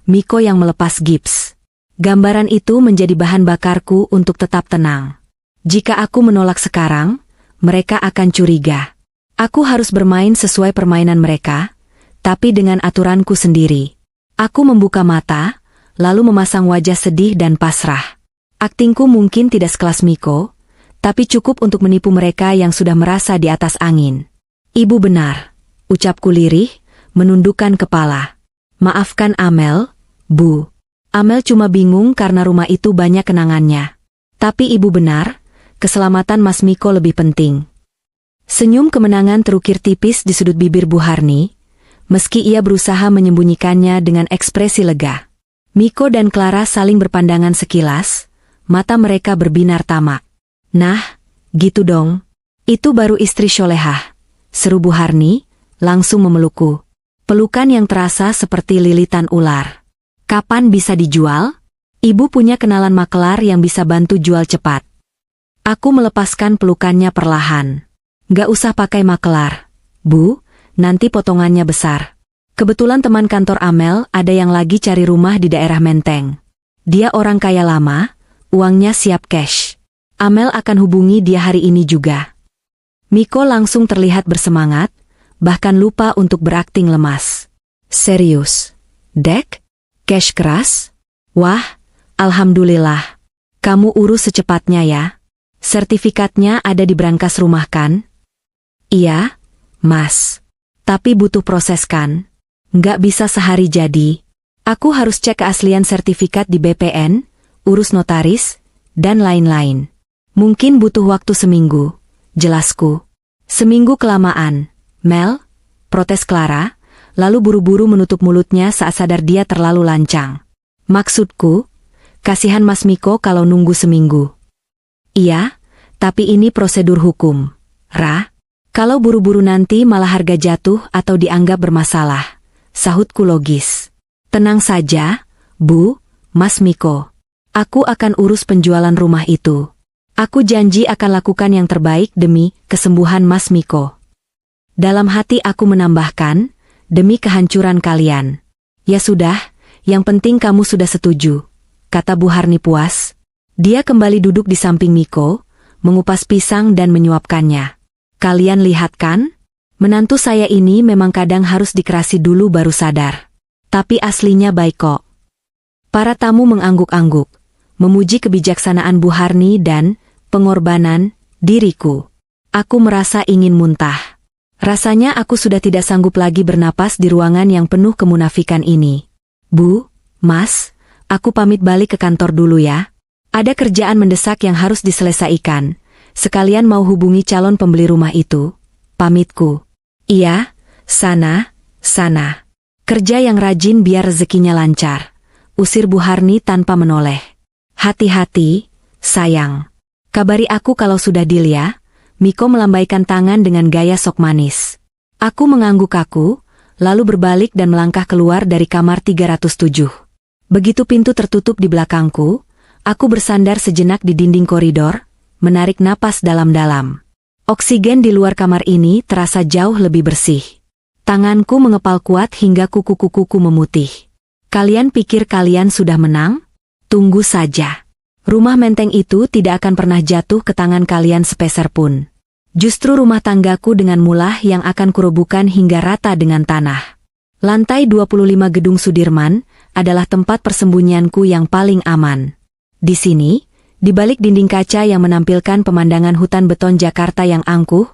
Miko yang melepas gips. Gambaran itu menjadi bahan bakarku untuk tetap tenang. Jika aku menolak sekarang, mereka akan curiga. Aku harus bermain sesuai permainan mereka, tapi dengan aturanku sendiri. Aku membuka mata, lalu memasang wajah sedih dan pasrah. Aktingku mungkin tidak sekelas Miko, tapi cukup untuk menipu mereka yang sudah merasa di atas angin. Ibu benar, ucapku lirih, menundukkan kepala. Maafkan Amel, Bu. Amel cuma bingung karena rumah itu banyak kenangannya. Tapi ibu benar, keselamatan Mas Miko lebih penting. Senyum kemenangan terukir tipis di sudut bibir Bu Harni, meski ia berusaha menyembunyikannya dengan ekspresi lega. Miko dan Clara saling berpandangan sekilas, mata mereka berbinar tamak. Nah, gitu dong. Itu baru istri solehah, seru Bu Harni, langsung memelukku. Pelukan yang terasa seperti lilitan ular. Kapan bisa dijual? Ibu punya kenalan makelar yang bisa bantu jual cepat. Aku melepaskan pelukannya perlahan. Gak usah pakai makelar, Bu, nanti potongannya besar. Kebetulan teman kantor Amel ada yang lagi cari rumah di daerah Menteng. Dia orang kaya lama, uangnya siap cash. Amel akan hubungi dia hari ini juga. Miko langsung terlihat bersemangat, bahkan lupa untuk berakting lemas. Serius? Dek? Cash keras? Wah, alhamdulillah. Kamu urus secepatnya ya. Sertifikatnya ada di brankas rumah kan? Iya, Mas. Tapi butuh proses kan? Nggak bisa sehari jadi. Aku harus cek keaslian sertifikat di BPN, urus notaris, dan lain-lain. Mungkin butuh waktu seminggu, jelasku. Seminggu kelamaan, Mel, protes Clara, lalu buru-buru menutup mulutnya saat sadar dia terlalu lancang. Maksudku, kasihan Mas Miko kalau nunggu seminggu. Iya, tapi ini prosedur hukum. Ra, kalau buru-buru nanti malah harga jatuh atau dianggap bermasalah. Sahutku logis. Tenang saja, Bu, Mas Miko. Aku akan urus penjualan rumah itu. Aku janji akan lakukan yang terbaik demi kesembuhan Mas Miko. Dalam hati aku menambahkan, demi kehancuran kalian. Ya sudah, yang penting kamu sudah setuju, kata Bu Harni puas. Dia kembali duduk di samping Miko, mengupas pisang dan menyuapkannya. Kalian lihat kan? Menantu saya ini memang kadang harus dikerasi dulu baru sadar. Tapi aslinya baik kok. Para tamu mengangguk-angguk, memuji kebijaksanaan Bu Harni dan pengorbanan diriku. Aku merasa ingin muntah. Rasanya aku sudah tidak sanggup lagi bernapas di ruangan yang penuh kemunafikan ini. Bu, Mas, aku pamit balik ke kantor dulu ya. Ada kerjaan mendesak yang harus diselesaikan. Sekalian mau hubungi calon pembeli rumah itu. Pamitku. Iya, sana. Kerja yang rajin biar rezekinya lancar. Usir Bu Harni tanpa menoleh. Hati-hati, sayang. Kabari aku kalau sudah deal ya. Miko melambaikan tangan dengan gaya sok manis. Aku mengangguk kaku, lalu berbalik dan melangkah keluar dari kamar 307. Begitu pintu tertutup di belakangku, aku bersandar sejenak di dinding koridor, menarik napas dalam-dalam. Oksigen di luar kamar ini terasa jauh lebih bersih. Tanganku mengepal kuat hingga kuku-kukuku memutih. Kalian pikir kalian sudah menang? Tunggu saja. Rumah menteng itu tidak akan pernah jatuh ke tangan kalian sepeser pun. Justru rumah tanggaku dengan mulah yang akan kurobukan hingga rata dengan tanah. Lantai 25 Gedung Sudirman adalah tempat persembunyianku yang paling aman. Di sini, di balik dinding kaca yang menampilkan pemandangan hutan beton Jakarta yang angkuh,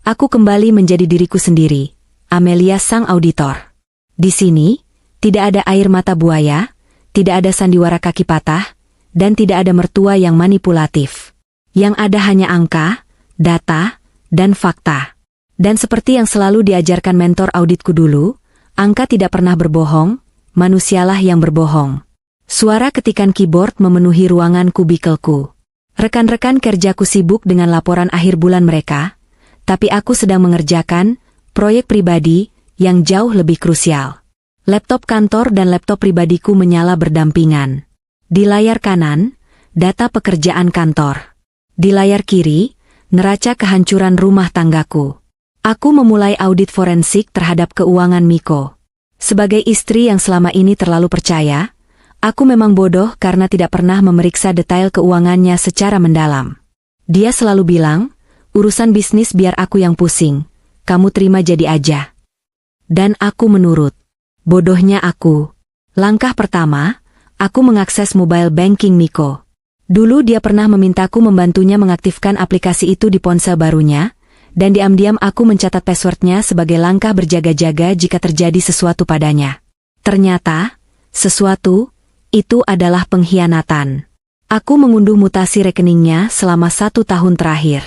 aku kembali menjadi diriku sendiri, Amelia sang auditor. Di sini, tidak ada air mata buaya, tidak ada sandiwara kaki patah, dan tidak ada mertua yang manipulatif. Yang ada hanya angka, data, dan fakta. Dan seperti yang selalu diajarkan mentor auditku dulu, angka tidak pernah berbohong, manusialah yang berbohong. Suara ketikan keyboard memenuhi ruangan kubikelku. Rekan-rekan kerjaku sibuk dengan laporan akhir bulan mereka, tapi aku sedang mengerjakan proyek pribadi yang jauh lebih krusial. Laptop kantor dan laptop pribadiku menyala berdampingan. Di layar kanan, data pekerjaan kantor. Di layar kiri, neraca kehancuran rumah tanggaku. Aku memulai audit forensik terhadap keuangan Miko. Sebagai istri yang selama ini terlalu percaya, Aku memang bodoh karena tidak pernah memeriksa detail keuangannya secara mendalam. Dia selalu bilang, urusan bisnis biar aku yang pusing, kamu terima jadi aja. Dan aku menurut. Bodohnya aku. Langkah pertama, aku mengakses mobile banking Miko. Dulu dia pernah memintaku membantunya mengaktifkan aplikasi itu di ponsel barunya, dan diam-diam aku mencatat passwordnya sebagai langkah berjaga-jaga jika terjadi sesuatu padanya. Ternyata, sesuatu itu adalah pengkhianatan. Aku mengunduh mutasi rekeningnya selama 1 tahun terakhir.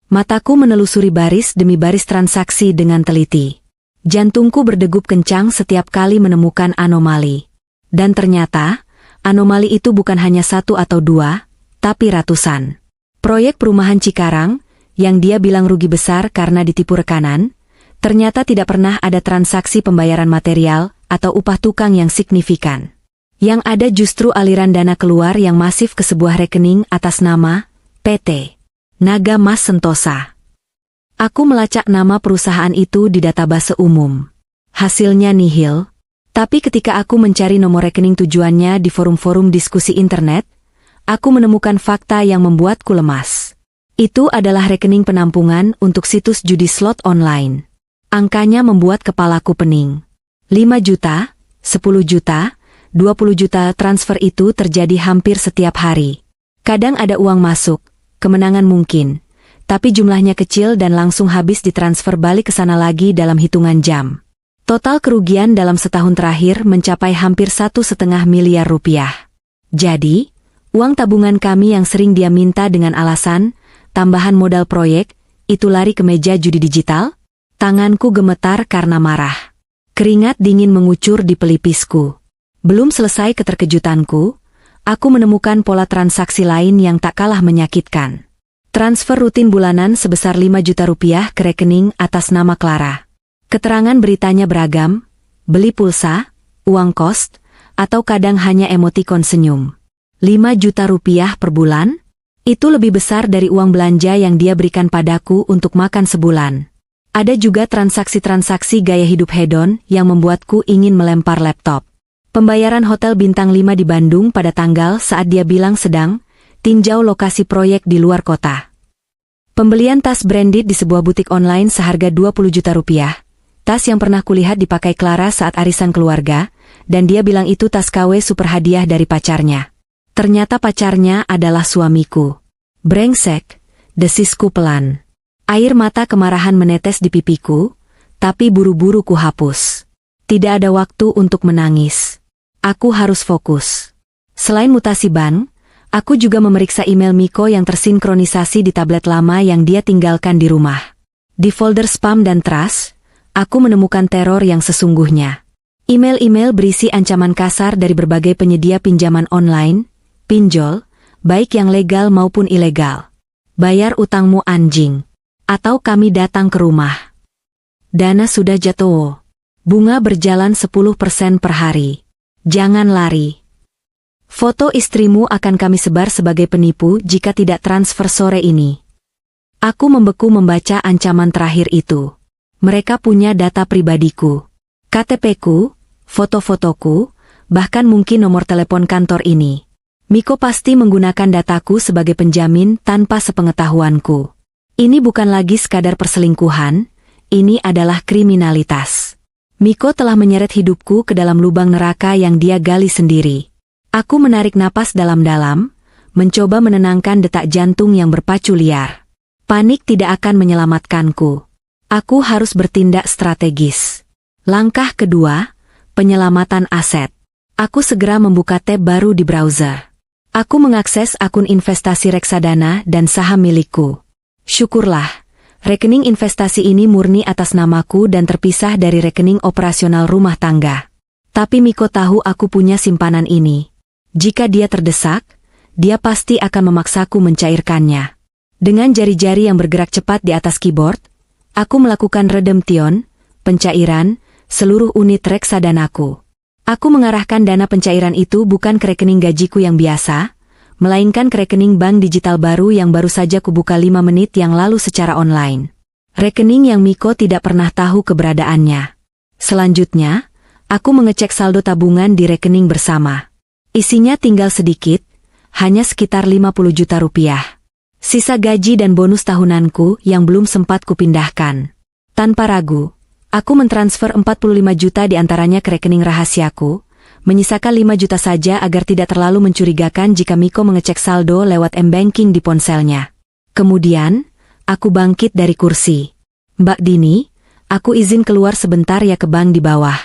Mataku menelusuri baris demi baris transaksi dengan teliti. Jantungku berdegup kencang setiap kali menemukan anomali. Dan ternyata, anomali itu bukan hanya 1 atau 2, tapi ratusan. Proyek perumahan Cikarang, yang dia bilang rugi besar karena ditipu rekanan, ternyata tidak pernah ada transaksi pembayaran material atau upah tukang yang signifikan. Yang ada justru aliran dana keluar yang masif ke sebuah rekening atas nama PT Naga Mas Sentosa. Aku melacak nama perusahaan itu di database umum. Hasilnya nihil, tapi ketika aku mencari nomor rekening tujuannya di forum-forum diskusi internet, aku menemukan fakta yang membuatku lemas. Itu adalah rekening penampungan untuk situs judi slot online. Angkanya membuat kepalaku pening. 5 juta, 10 juta, 20 juta transfer itu terjadi hampir setiap hari. Kadang ada uang masuk, kemenangan mungkin, tapi jumlahnya kecil dan langsung habis ditransfer balik ke sana lagi dalam hitungan jam. Total kerugian dalam setahun terakhir mencapai hampir 1,5 miliar rupiah. Jadi, uang tabungan kami yang sering dia minta dengan alasan tambahan modal proyek, itu lari ke meja judi digital? Tanganku gemetar karena marah. Keringat dingin mengucur di pelipisku. Belum selesai keterkejutanku, aku menemukan pola transaksi lain yang tak kalah menyakitkan. Transfer rutin bulanan sebesar 5 juta rupiah ke rekening atas nama Clara. Keterangan beritanya beragam, beli pulsa, uang kos, atau kadang hanya emotikon senyum. 5 juta rupiah per bulan? Itu lebih besar dari uang belanja yang dia berikan padaku untuk makan sebulan. Ada juga transaksi-transaksi gaya hidup hedon yang membuatku ingin melempar laptop. Pembayaran hotel bintang 5 di Bandung pada tanggal saat dia bilang sedang tinjau lokasi proyek di luar kota. Pembelian tas branded di sebuah butik online seharga 20 juta rupiah. Tas yang pernah kulihat dipakai Clara saat arisan keluarga, dan dia bilang itu tas KW super hadiah dari pacarnya. Ternyata pacarnya adalah suamiku. Brengsek, desisku pelan. Air mata kemarahan menetes di pipiku, tapi buru-buru ku hapus. Tidak ada waktu untuk menangis. Aku harus fokus. Selain mutasi bank, aku juga memeriksa email Miko yang tersinkronisasi di tablet lama yang dia tinggalkan di rumah. Di folder spam dan trash, aku menemukan teror yang sesungguhnya. Email-email berisi ancaman kasar dari berbagai penyedia pinjaman online, pinjol, baik yang legal maupun ilegal. Bayar utangmu anjing. Atau kami datang ke rumah. Dana sudah jatuh. Bunga berjalan 10% per hari. Jangan lari. Foto istrimu akan kami sebar sebagai penipu jika tidak transfer sore ini. Aku membeku membaca ancaman terakhir itu. Mereka punya data pribadiku. KTP-ku, foto-fotoku, bahkan mungkin nomor telepon kantor ini. Miko pasti menggunakan dataku sebagai penjamin tanpa sepengetahuanku. Ini bukan lagi sekadar perselingkuhan, ini adalah kriminalitas. Miko telah menyeret hidupku ke dalam lubang neraka yang dia gali sendiri. Aku menarik napas dalam-dalam, mencoba menenangkan detak jantung yang berpacu liar. Panik tidak akan menyelamatkanku. Aku harus bertindak strategis. Langkah kedua, penyelamatan aset. Aku segera membuka tab baru di browser. Aku mengakses akun investasi reksadana dan saham milikku. Syukurlah. Rekening investasi ini murni atas namaku dan terpisah dari rekening operasional rumah tangga. Tapi Miko tahu aku punya simpanan ini. Jika dia terdesak, dia pasti akan memaksaku mencairkannya. Dengan jari-jari yang bergerak cepat di atas keyboard, aku melakukan redemption, pencairan, seluruh unit reksadanaku. Aku mengarahkan dana pencairan itu bukan ke rekening gajiku yang biasa, melainkan ke rekening bank digital baru yang baru saja kubuka 5 menit yang lalu secara online. Rekening yang Miko tidak pernah tahu keberadaannya. Selanjutnya, aku mengecek saldo tabungan di rekening bersama. Isinya tinggal sedikit, hanya sekitar 50 juta rupiah. Sisa gaji dan bonus tahunanku yang belum sempat kupindahkan. Tanpa ragu, aku mentransfer 45 juta diantaranya ke rekening rahasiaku, menyisakan 5 juta saja agar tidak terlalu mencurigakan jika Miko mengecek saldo lewat M-Banking di ponselnya. Kemudian, aku bangkit dari kursi. Mbak Dini, aku izin keluar sebentar ya ke bank di bawah.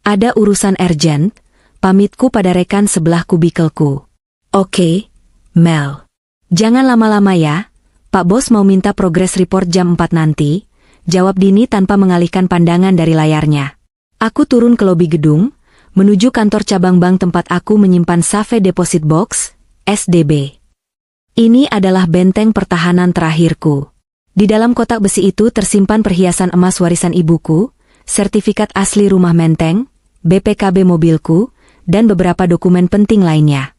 Ada urusan urgent, pamitku pada rekan sebelah kubikelku. Oke, Mel. Jangan lama-lama ya, Pak Bos mau minta progress report jam 4 nanti, jawab Dini tanpa mengalihkan pandangan dari layarnya. Aku turun ke lobi gedung, menuju kantor cabang bank tempat aku menyimpan Safe Deposit Box, SDB. Ini adalah benteng pertahanan terakhirku. Di dalam kotak besi itu tersimpan perhiasan emas warisan ibuku, sertifikat asli rumah menteng, BPKB mobilku, dan beberapa dokumen penting lainnya.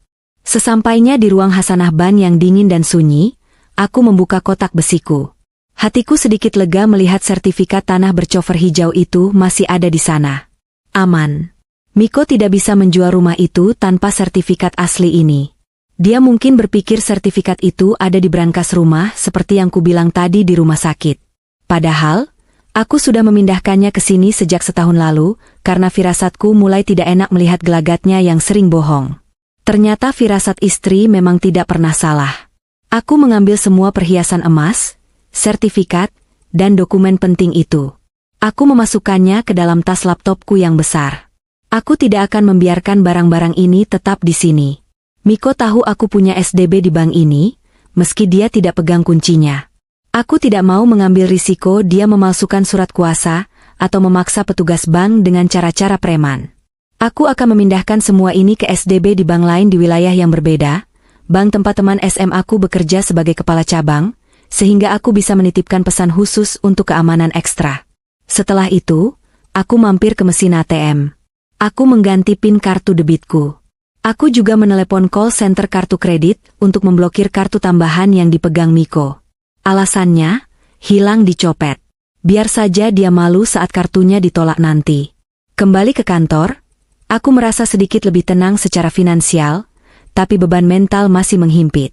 Sesampainya di ruang Hasanah Ban yang dingin dan sunyi, aku membuka kotak besiku. Hatiku sedikit lega melihat sertifikat tanah bercover hijau itu masih ada di sana. Aman. Miko tidak bisa menjual rumah itu tanpa sertifikat asli ini. Dia mungkin berpikir sertifikat itu ada di brankas rumah seperti yang kubilang tadi di rumah sakit. Padahal, aku sudah memindahkannya ke sini sejak setahun lalu, karena firasatku mulai tidak enak melihat gelagatnya yang sering bohong. Ternyata firasat istri memang tidak pernah salah. Aku mengambil semua perhiasan emas, sertifikat, dan dokumen penting itu. Aku memasukkannya ke dalam tas laptopku yang besar. Aku tidak akan membiarkan barang-barang ini tetap di sini. Miko tahu aku punya SDB di bank ini, meski dia tidak pegang kuncinya. Aku tidak mau mengambil risiko dia memalsukan surat kuasa, atau memaksa petugas bank dengan cara-cara preman. Aku akan memindahkan semua ini ke SDB di bank lain di wilayah yang berbeda, bank tempat teman SM aku bekerja sebagai kepala cabang, sehingga aku bisa menitipkan pesan khusus untuk keamanan ekstra. Setelah itu, aku mampir ke mesin ATM. Aku mengganti PIN kartu debitku. Aku juga menelepon call center kartu kredit untuk memblokir kartu tambahan yang dipegang Miko. Alasannya, hilang dicopet. Biar saja dia malu saat kartunya ditolak nanti. Kembali ke kantor, aku merasa sedikit lebih tenang secara finansial, tapi beban mental masih menghimpit.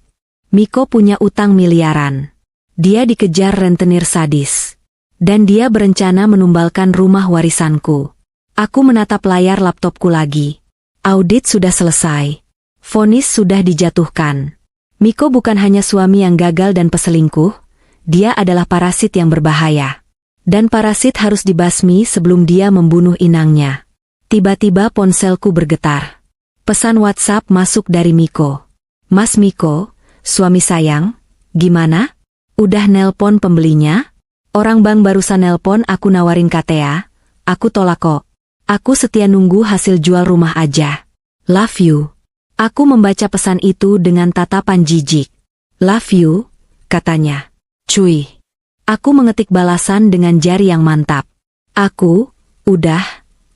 Miko punya utang miliaran. Dia dikejar rentenir sadis. Dan dia berencana menumbalkan rumah warisanku. Aku menatap layar laptopku lagi. Audit sudah selesai. Vonis sudah dijatuhkan. Miko bukan hanya suami yang gagal dan peselingkuh, dia adalah parasit yang berbahaya. Dan parasit harus dibasmi sebelum dia membunuh inangnya. Tiba-tiba ponselku bergetar. Pesan WhatsApp masuk dari Miko. Mas Miko, suami sayang, gimana? Udah nelpon pembelinya? Orang bank barusan nelpon aku nawarin KTA, aku tolak kok. Aku setia nunggu hasil jual rumah aja. Love you. Aku membaca pesan itu dengan tatapan jijik. Love you, katanya. Cuy. Aku mengetik balasan dengan jari yang mantap. Udah,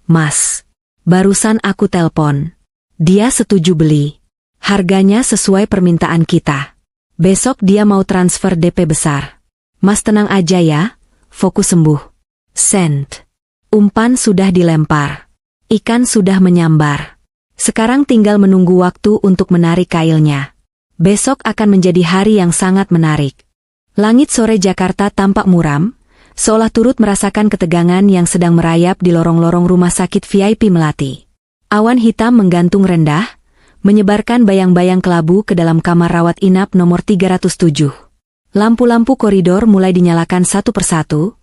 Mas. Barusan aku telpon. Dia setuju beli. Harganya sesuai permintaan kita. Besok dia mau transfer DP besar. Mas tenang aja ya, fokus sembuh. Send. Umpan sudah dilempar. Ikan sudah menyambar. Sekarang tinggal menunggu waktu untuk menarik kailnya. Besok akan menjadi hari yang sangat menarik. Langit sore Jakarta tampak muram, seolah turut merasakan ketegangan yang sedang merayap di lorong-lorong rumah sakit VIP Melati. Awan hitam menggantung rendah, menyebarkan bayang-bayang kelabu ke dalam kamar rawat inap nomor 307. Lampu-lampu koridor mulai dinyalakan satu persatu,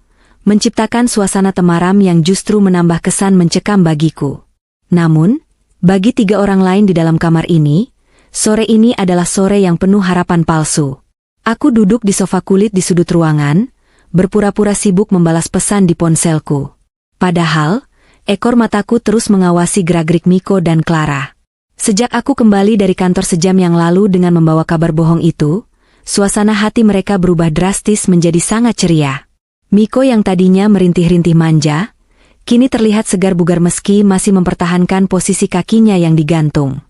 menciptakan suasana temaram yang justru menambah kesan mencekam bagiku. Namun, bagi 3 orang lain di dalam kamar ini, sore ini adalah sore yang penuh harapan palsu. Aku duduk di sofa kulit di sudut ruangan, berpura-pura sibuk membalas pesan di ponselku. Padahal, ekor mataku terus mengawasi gerak-gerik Miko dan Clara. Sejak aku kembali dari kantor sejam yang lalu dengan membawa kabar bohong itu, suasana hati mereka berubah drastis menjadi sangat ceria. Miko yang tadinya merintih-rintih manja, kini terlihat segar bugar meski masih mempertahankan posisi kakinya yang digantung.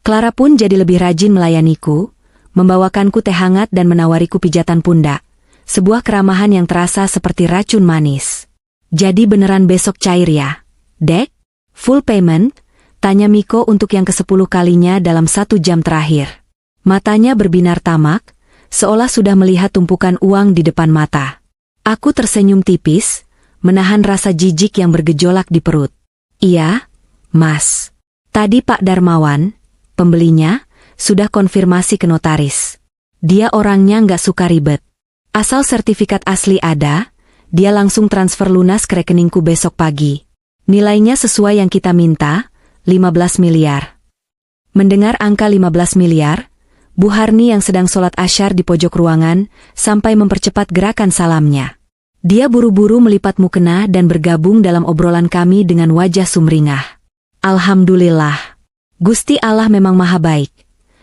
Clara pun jadi lebih rajin melayaniku, membawakanku teh hangat dan menawariku pijatan pundak, sebuah keramahan yang terasa seperti racun manis. Jadi beneran besok cair ya, Dek? Full payment? Tanya Miko untuk yang ke-10 kalinya dalam 1 jam terakhir. Matanya berbinar tamak, seolah sudah melihat tumpukan uang di depan mata. Aku tersenyum tipis, menahan rasa jijik yang bergejolak di perut. Iya, Mas. Tadi Pak Darmawan, pembelinya, sudah konfirmasi ke notaris. Dia orangnya nggak suka ribet. Asal sertifikat asli ada, dia langsung transfer lunas ke rekeningku besok pagi. Nilainya sesuai yang kita minta, 15 miliar. Mendengar angka 15 miliar, Bu Harni yang sedang sholat asyar di pojok ruangan, sampai mempercepat gerakan salamnya. Dia buru-buru melipat mukena dan bergabung dalam obrolan kami dengan wajah sumringah. Alhamdulillah. Gusti Allah memang maha baik.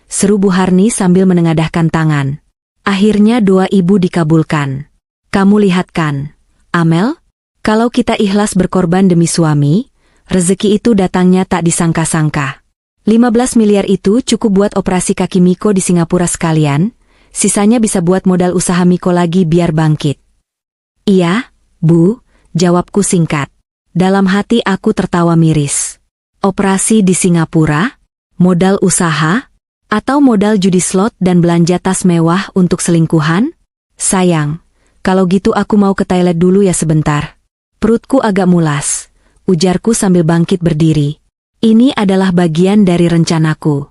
Seru Bu Harni sambil menengadahkan tangan. Akhirnya doa ibu dikabulkan. Kamu lihat kan, Amel? Kalau kita ikhlas berkorban demi suami, rezeki itu datangnya tak disangka-sangka. 15 miliar itu cukup buat operasi kaki Miko di Singapura sekalian, sisanya bisa buat modal usaha Miko lagi biar bangkit. Iya, Bu, jawabku singkat. Dalam hati aku tertawa miris. Operasi di Singapura? Modal usaha? Atau modal judi slot dan belanja tas mewah untuk selingkuhan? Sayang, kalau gitu aku mau ke toilet dulu ya sebentar. Perutku agak mulas, ujarku sambil bangkit berdiri. Ini adalah bagian dari rencanaku.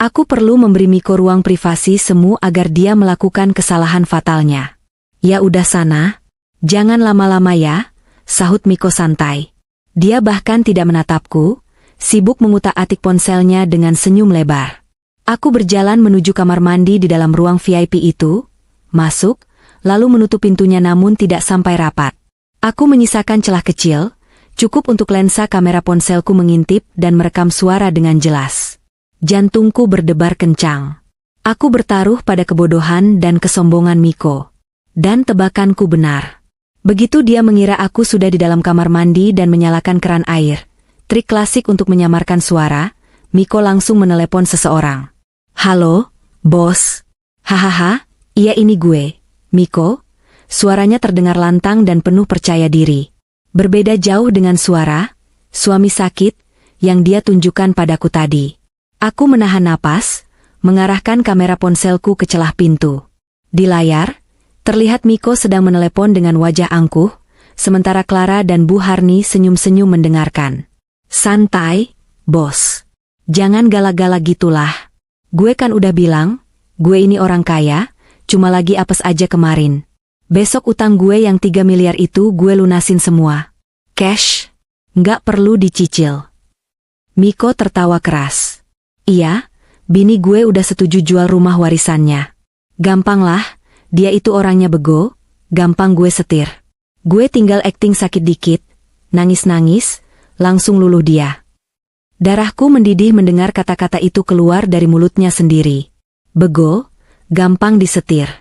Aku perlu memberi Miko ruang privasi semu agar dia melakukan kesalahan fatalnya. Ya udah sana, jangan lama-lama ya, sahut Miko santai. Dia bahkan tidak menatapku, sibuk mengutak-atik ponselnya dengan senyum lebar. Aku berjalan menuju kamar mandi di dalam ruang VIP itu, masuk, lalu menutup pintunya namun tidak sampai rapat. Aku menyisakan celah kecil, cukup untuk lensa kamera ponselku mengintip dan merekam suara dengan jelas. Jantungku berdebar kencang. Aku bertaruh pada kebodohan dan kesombongan Miko. Dan tebakanku benar. Begitu dia mengira aku sudah di dalam kamar mandi dan menyalakan keran air, trik klasik untuk menyamarkan suara, Miko langsung menelepon seseorang. Halo, bos. Hahaha, iya ini gue, Miko. Suaranya terdengar lantang dan penuh percaya diri. Berbeda jauh dengan suara suami sakit yang dia tunjukkan padaku tadi. Aku menahan napas, mengarahkan kamera ponselku ke celah pintu. Di layar, terlihat Miko sedang menelepon dengan wajah angkuh, sementara Clara dan Bu Harni senyum-senyum mendengarkan. Santai, bos. Jangan galak-galak gitulah. Gue kan udah bilang, gue ini orang kaya, cuma lagi apes aja kemarin. Besok utang gue yang 3 miliar itu gue lunasin semua. Cash, nggak perlu dicicil. Miko tertawa keras. Iya, bini gue udah setuju jual rumah warisannya. Gampang lah, dia itu orangnya bego, gampang gue setir. Gue tinggal akting sakit dikit, nangis-nangis, langsung luluh dia. Darahku mendidih mendengar kata-kata itu keluar dari mulutnya sendiri. Bego, gampang disetir.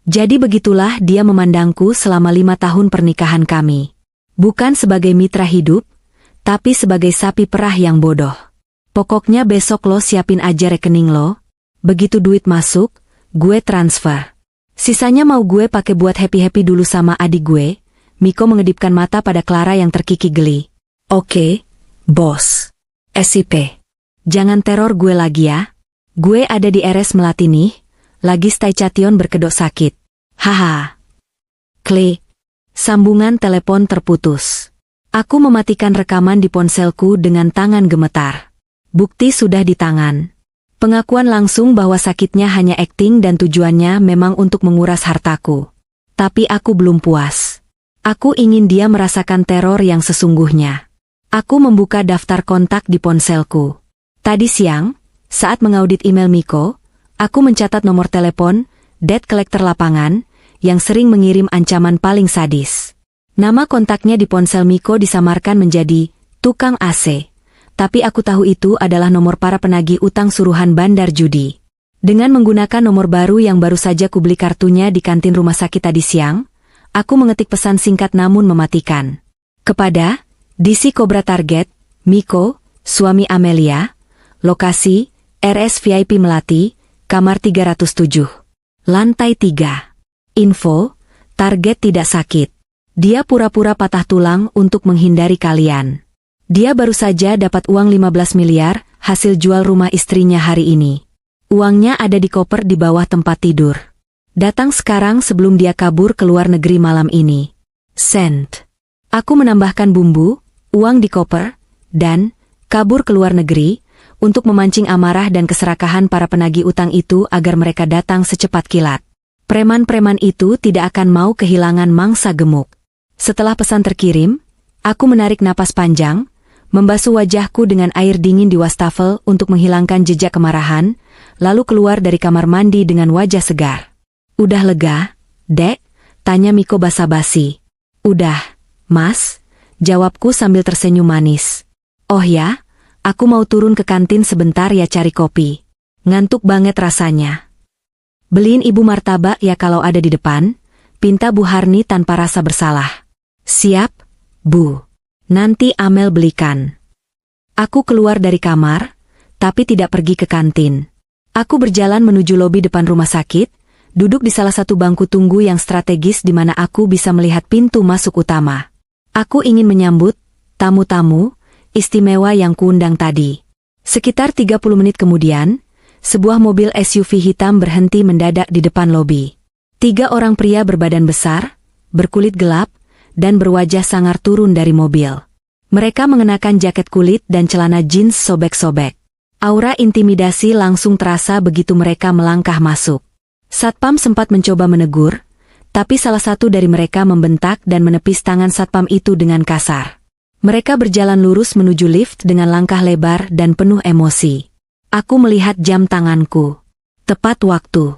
Jadi begitulah dia memandangku selama 5 tahun pernikahan kami. Bukan sebagai mitra hidup, tapi sebagai sapi perah yang bodoh. Pokoknya besok lo siapin aja rekening lo. Begitu duit masuk, gue transfer. Sisanya mau gue pakai buat happy-happy dulu sama adik gue. Miko mengedipkan mata pada Clara yang terkikik geli. Oke, bos. SIP. Jangan teror gue lagi ya. Gue ada di RS Melati nih. Lagi stay Cation berkedok sakit. Haha. Klik. Sambungan telepon terputus. Aku mematikan rekaman di ponselku dengan tangan gemetar. Bukti sudah di tangan. Pengakuan langsung bahwa sakitnya hanya akting dan tujuannya memang untuk menguras hartaku. Tapi aku belum puas. Aku ingin dia merasakan teror yang sesungguhnya. Aku membuka daftar kontak di ponselku. Tadi siang, saat mengaudit email Miko, aku mencatat nomor telepon, debt collector lapangan, yang sering mengirim ancaman paling sadis. Nama kontaknya di ponsel Miko disamarkan menjadi tukang AC. Tapi aku tahu itu adalah nomor para penagih utang suruhan bandar judi. Dengan menggunakan nomor baru yang baru saja kubeli kartunya di kantin rumah sakit tadi siang, aku mengetik pesan singkat namun mematikan. Kepada DC Cobra Target, Miko, suami Amelia, lokasi, RS VIP Melati, kamar 307. Lantai 3. Info, target tidak sakit. Dia pura-pura patah tulang untuk menghindari kalian. Dia baru saja dapat uang 15 miliar hasil jual rumah istrinya hari ini. Uangnya ada di koper di bawah tempat tidur. Datang sekarang sebelum dia kabur ke luar negeri malam ini. Sent. Aku menambahkan bumbu, uang di koper, dan kabur ke luar negeri untuk memancing amarah dan keserakahan para penagih utang itu agar mereka datang secepat kilat. Preman-preman itu tidak akan mau kehilangan mangsa gemuk. Setelah pesan terkirim, aku menarik napas panjang, membasuh wajahku dengan air dingin di wastafel untuk menghilangkan jejak kemarahan, lalu keluar dari kamar mandi dengan wajah segar. "Udah lega, Dek?" tanya Miko basa-basi. "Udah, Mas," jawabku sambil tersenyum manis. "Oh ya, aku mau turun ke kantin sebentar ya cari kopi. Ngantuk banget rasanya." "Beliin Ibu martabak ya kalau ada di depan," pinta Bu Harni tanpa rasa bersalah. "Siap, Bu. Nanti Amel belikan." Aku keluar dari kamar, tapi tidak pergi ke kantin. Aku berjalan menuju lobi depan rumah sakit, duduk di salah satu bangku tunggu yang strategis di mana aku bisa melihat pintu masuk utama. Aku ingin menyambut tamu-tamu istimewa yang kuundang tadi. Sekitar 30 menit kemudian, sebuah mobil SUV hitam berhenti mendadak di depan lobi. 3 orang pria berbadan besar, berkulit gelap, dan berwajah sangar turun dari mobil. Mereka mengenakan jaket kulit dan celana jeans sobek-sobek. Aura intimidasi langsung terasa begitu mereka melangkah masuk. Satpam sempat mencoba menegur, tapi salah satu dari mereka membentak dan menepis tangan satpam itu dengan kasar. Mereka berjalan lurus menuju lift dengan langkah lebar dan penuh emosi. Aku melihat jam tanganku. Tepat waktu.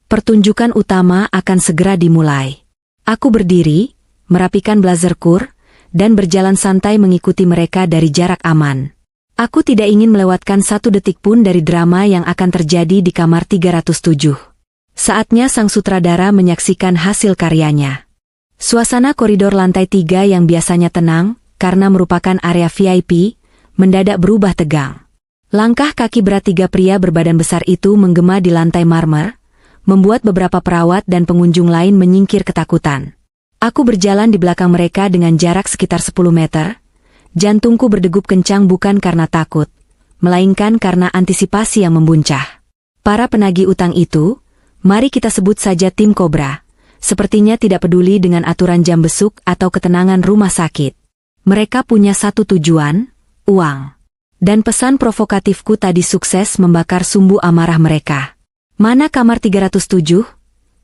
Pertunjukan utama akan segera dimulai. Aku berdiri, merapikan blazerku, dan berjalan santai mengikuti mereka dari jarak aman. Aku tidak ingin melewatkan 1 detik pun dari drama yang akan terjadi di kamar 307. Saatnya sang sutradara menyaksikan hasil karyanya. Suasana koridor lantai 3 yang biasanya tenang, karena merupakan area VIP, mendadak berubah tegang. Langkah kaki berat 3 pria berbadan besar itu menggema di lantai marmer, membuat beberapa perawat dan pengunjung lain menyingkir ketakutan. Aku berjalan di belakang mereka dengan jarak sekitar 10 meter. Jantungku berdegup kencang bukan karena takut, melainkan karena antisipasi yang membuncah. Para penagih utang itu, mari kita sebut saja tim Kobra, sepertinya tidak peduli dengan aturan jam besuk atau ketenangan rumah sakit. Mereka punya satu tujuan, uang. Dan pesan provokatifku tadi sukses membakar sumbu amarah mereka. "Mana kamar 307?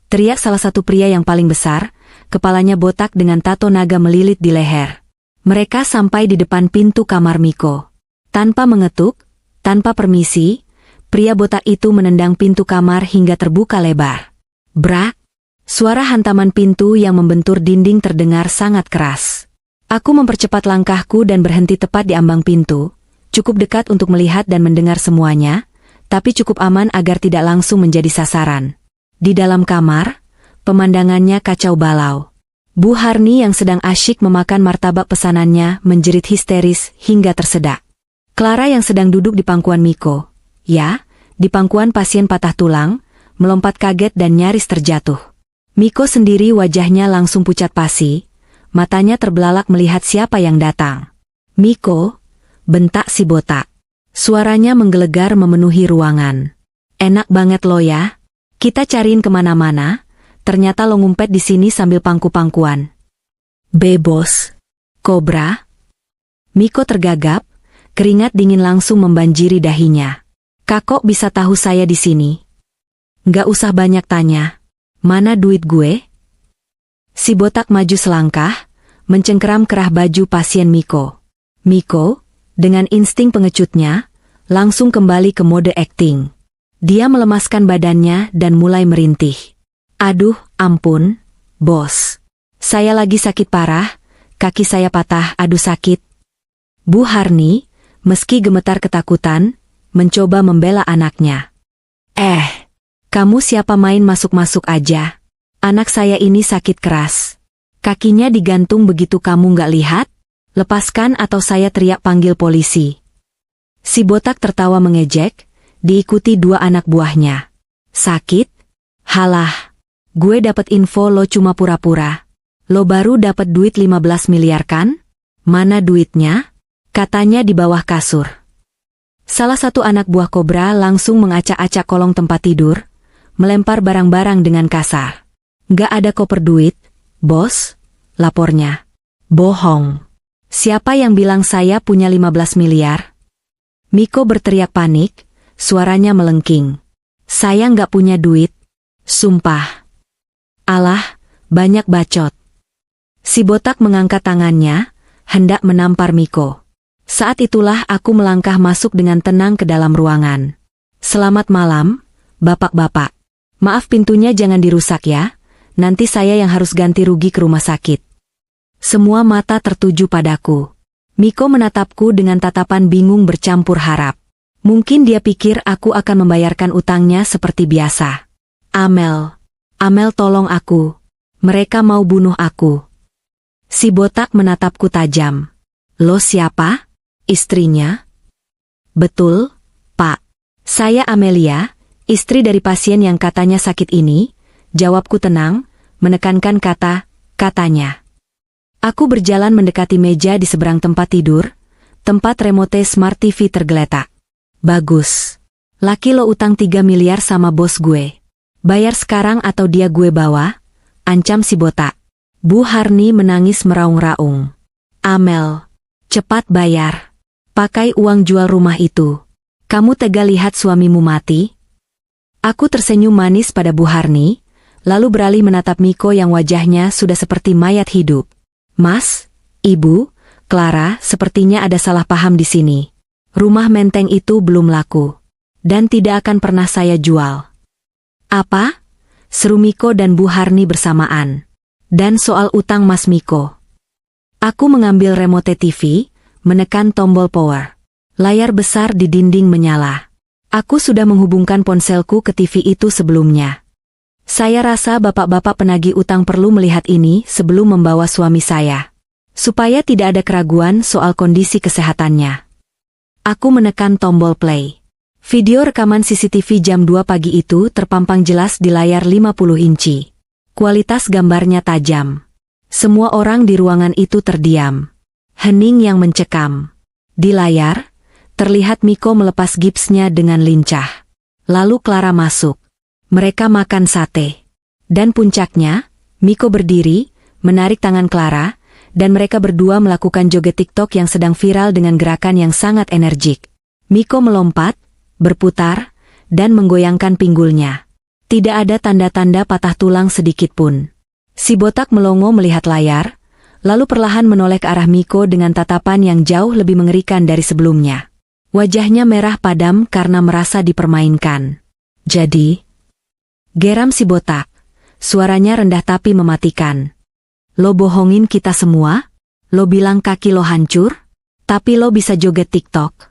Teriak salah satu pria yang paling besar, kepalanya botak dengan tato naga melilit di leher. Mereka sampai di depan pintu kamar Miko. Tanpa mengetuk, tanpa permisi, pria botak itu menendang pintu kamar hingga terbuka lebar. Brak! Suara hantaman pintu yang membentur dinding terdengar sangat keras. Aku mempercepat langkahku dan berhenti tepat di ambang pintu, cukup dekat untuk melihat dan mendengar semuanya, tapi cukup aman agar tidak langsung menjadi sasaran. Di dalam kamar, pemandangannya kacau balau. Bu Harni yang sedang asyik memakan martabak pesanannya menjerit histeris hingga tersedak. Clara yang sedang duduk di pangkuan Miko, ya, di pangkuan pasien patah tulang, melompat kaget dan nyaris terjatuh. Miko sendiri wajahnya langsung pucat pasi, matanya terbelalak melihat siapa yang datang. "Miko," bentak si botak. Suaranya menggelegar memenuhi ruangan. "Enak banget lo ya. Kita cariin kemana-mana, ternyata lo ngumpet di sini sambil pangku-pangkuan." "Bebos. Kobra." Miko tergagap, keringat dingin langsung membanjiri dahinya. "Kakok bisa tahu saya di sini?" "Nggak usah banyak tanya. Mana duit gue?" Si botak maju selangkah, mencengkeram kerah baju pasien Miko. Miko, dengan insting pengecutnya, langsung kembali ke mode acting. Dia melemaskan badannya dan mulai merintih. "Aduh, ampun, bos. Saya lagi sakit parah, kaki saya patah, aduh sakit." Bu Harni, meski gemetar ketakutan, mencoba membela anaknya. Kamu siapa main masuk-masuk aja? Anak saya ini sakit keras. Kakinya digantung begitu kamu nggak lihat? Lepaskan atau saya teriak panggil polisi." Si botak tertawa mengejek, diikuti 2 anak buahnya. "Sakit? Halah. Gue dapat info lo cuma pura-pura. Lo baru dapat duit 15 miliar kan? Mana duitnya? katanya di bawah kasur. Salah satu anak buah kobra langsung mengacak-acak kolong tempat tidur, melempar barang-barang dengan kasar. Gak ada koper duit, bos, lapornya. Bohong. Siapa yang bilang saya punya 15 miliar? Miko berteriak panik, suaranya melengking. Saya nggak punya duit. Sumpah. Alah, banyak bacot. Si botak mengangkat tangannya, hendak menampar Miko. Saat itulah aku melangkah masuk dengan tenang ke dalam ruangan. Selamat malam, bapak-bapak. Maaf pintunya jangan dirusak ya, nanti saya yang harus ganti rugi ke rumah sakit. Semua mata tertuju padaku. Miko menatapku dengan tatapan bingung bercampur harap. Mungkin dia pikir aku akan membayarkan utangnya seperti biasa. Amel tolong aku. Mereka mau bunuh aku. Si botak menatapku tajam. Lo siapa? Istrinya? Betul, Pak. Saya Amelia, istri dari pasien yang katanya sakit ini, jawabku tenang, menekankan katanya. Aku berjalan mendekati meja di seberang tempat tidur, tempat remote Smart TV tergeletak. Bagus. Laki lo utang 3 miliar sama bos gue. Bayar sekarang atau dia gue bawa, ancam si botak. Bu Harni menangis meraung-raung. Amel, cepat bayar. Pakai uang jual rumah itu. Kamu tega lihat suamimu mati? Aku tersenyum manis pada Bu Harni, lalu beralih menatap Miko yang wajahnya sudah seperti mayat hidup. Mas, Ibu, Clara, sepertinya ada salah paham di sini. Rumah menteng itu belum laku. Dan tidak akan pernah saya jual. Apa? Seru Miko dan Bu Harni bersamaan. Dan soal utang Mas Miko. Aku mengambil remote TV, menekan tombol power. Layar besar di dinding menyala. Aku sudah menghubungkan ponselku ke TV itu sebelumnya. Saya rasa bapak-bapak penagih utang perlu melihat ini sebelum membawa suami saya. Supaya tidak ada keraguan soal kondisi kesehatannya. Aku menekan tombol play. Video rekaman CCTV jam 2 pagi itu terpampang jelas di layar 50 inci. Kualitas gambarnya tajam. Semua orang di ruangan itu terdiam. Hening yang mencekam. Di layar, terlihat Miko melepas gipsnya dengan lincah. Lalu Clara masuk. Mereka makan sate. Dan puncaknya, Miko berdiri, menarik tangan Clara, dan mereka berdua melakukan joget TikTok yang sedang viral dengan gerakan yang sangat energik. Miko melompat, berputar, dan menggoyangkan pinggulnya. Tidak ada tanda-tanda patah tulang sedikit pun. Si botak melongo melihat layar, lalu perlahan menoleh ke arah Miko dengan tatapan yang jauh lebih mengerikan dari sebelumnya. Wajahnya merah padam karena merasa dipermainkan. Jadi, geram si botak. Suaranya rendah tapi mematikan. Lo bohongin kita semua? Lo bilang kaki lo hancur? Tapi lo bisa joget TikTok.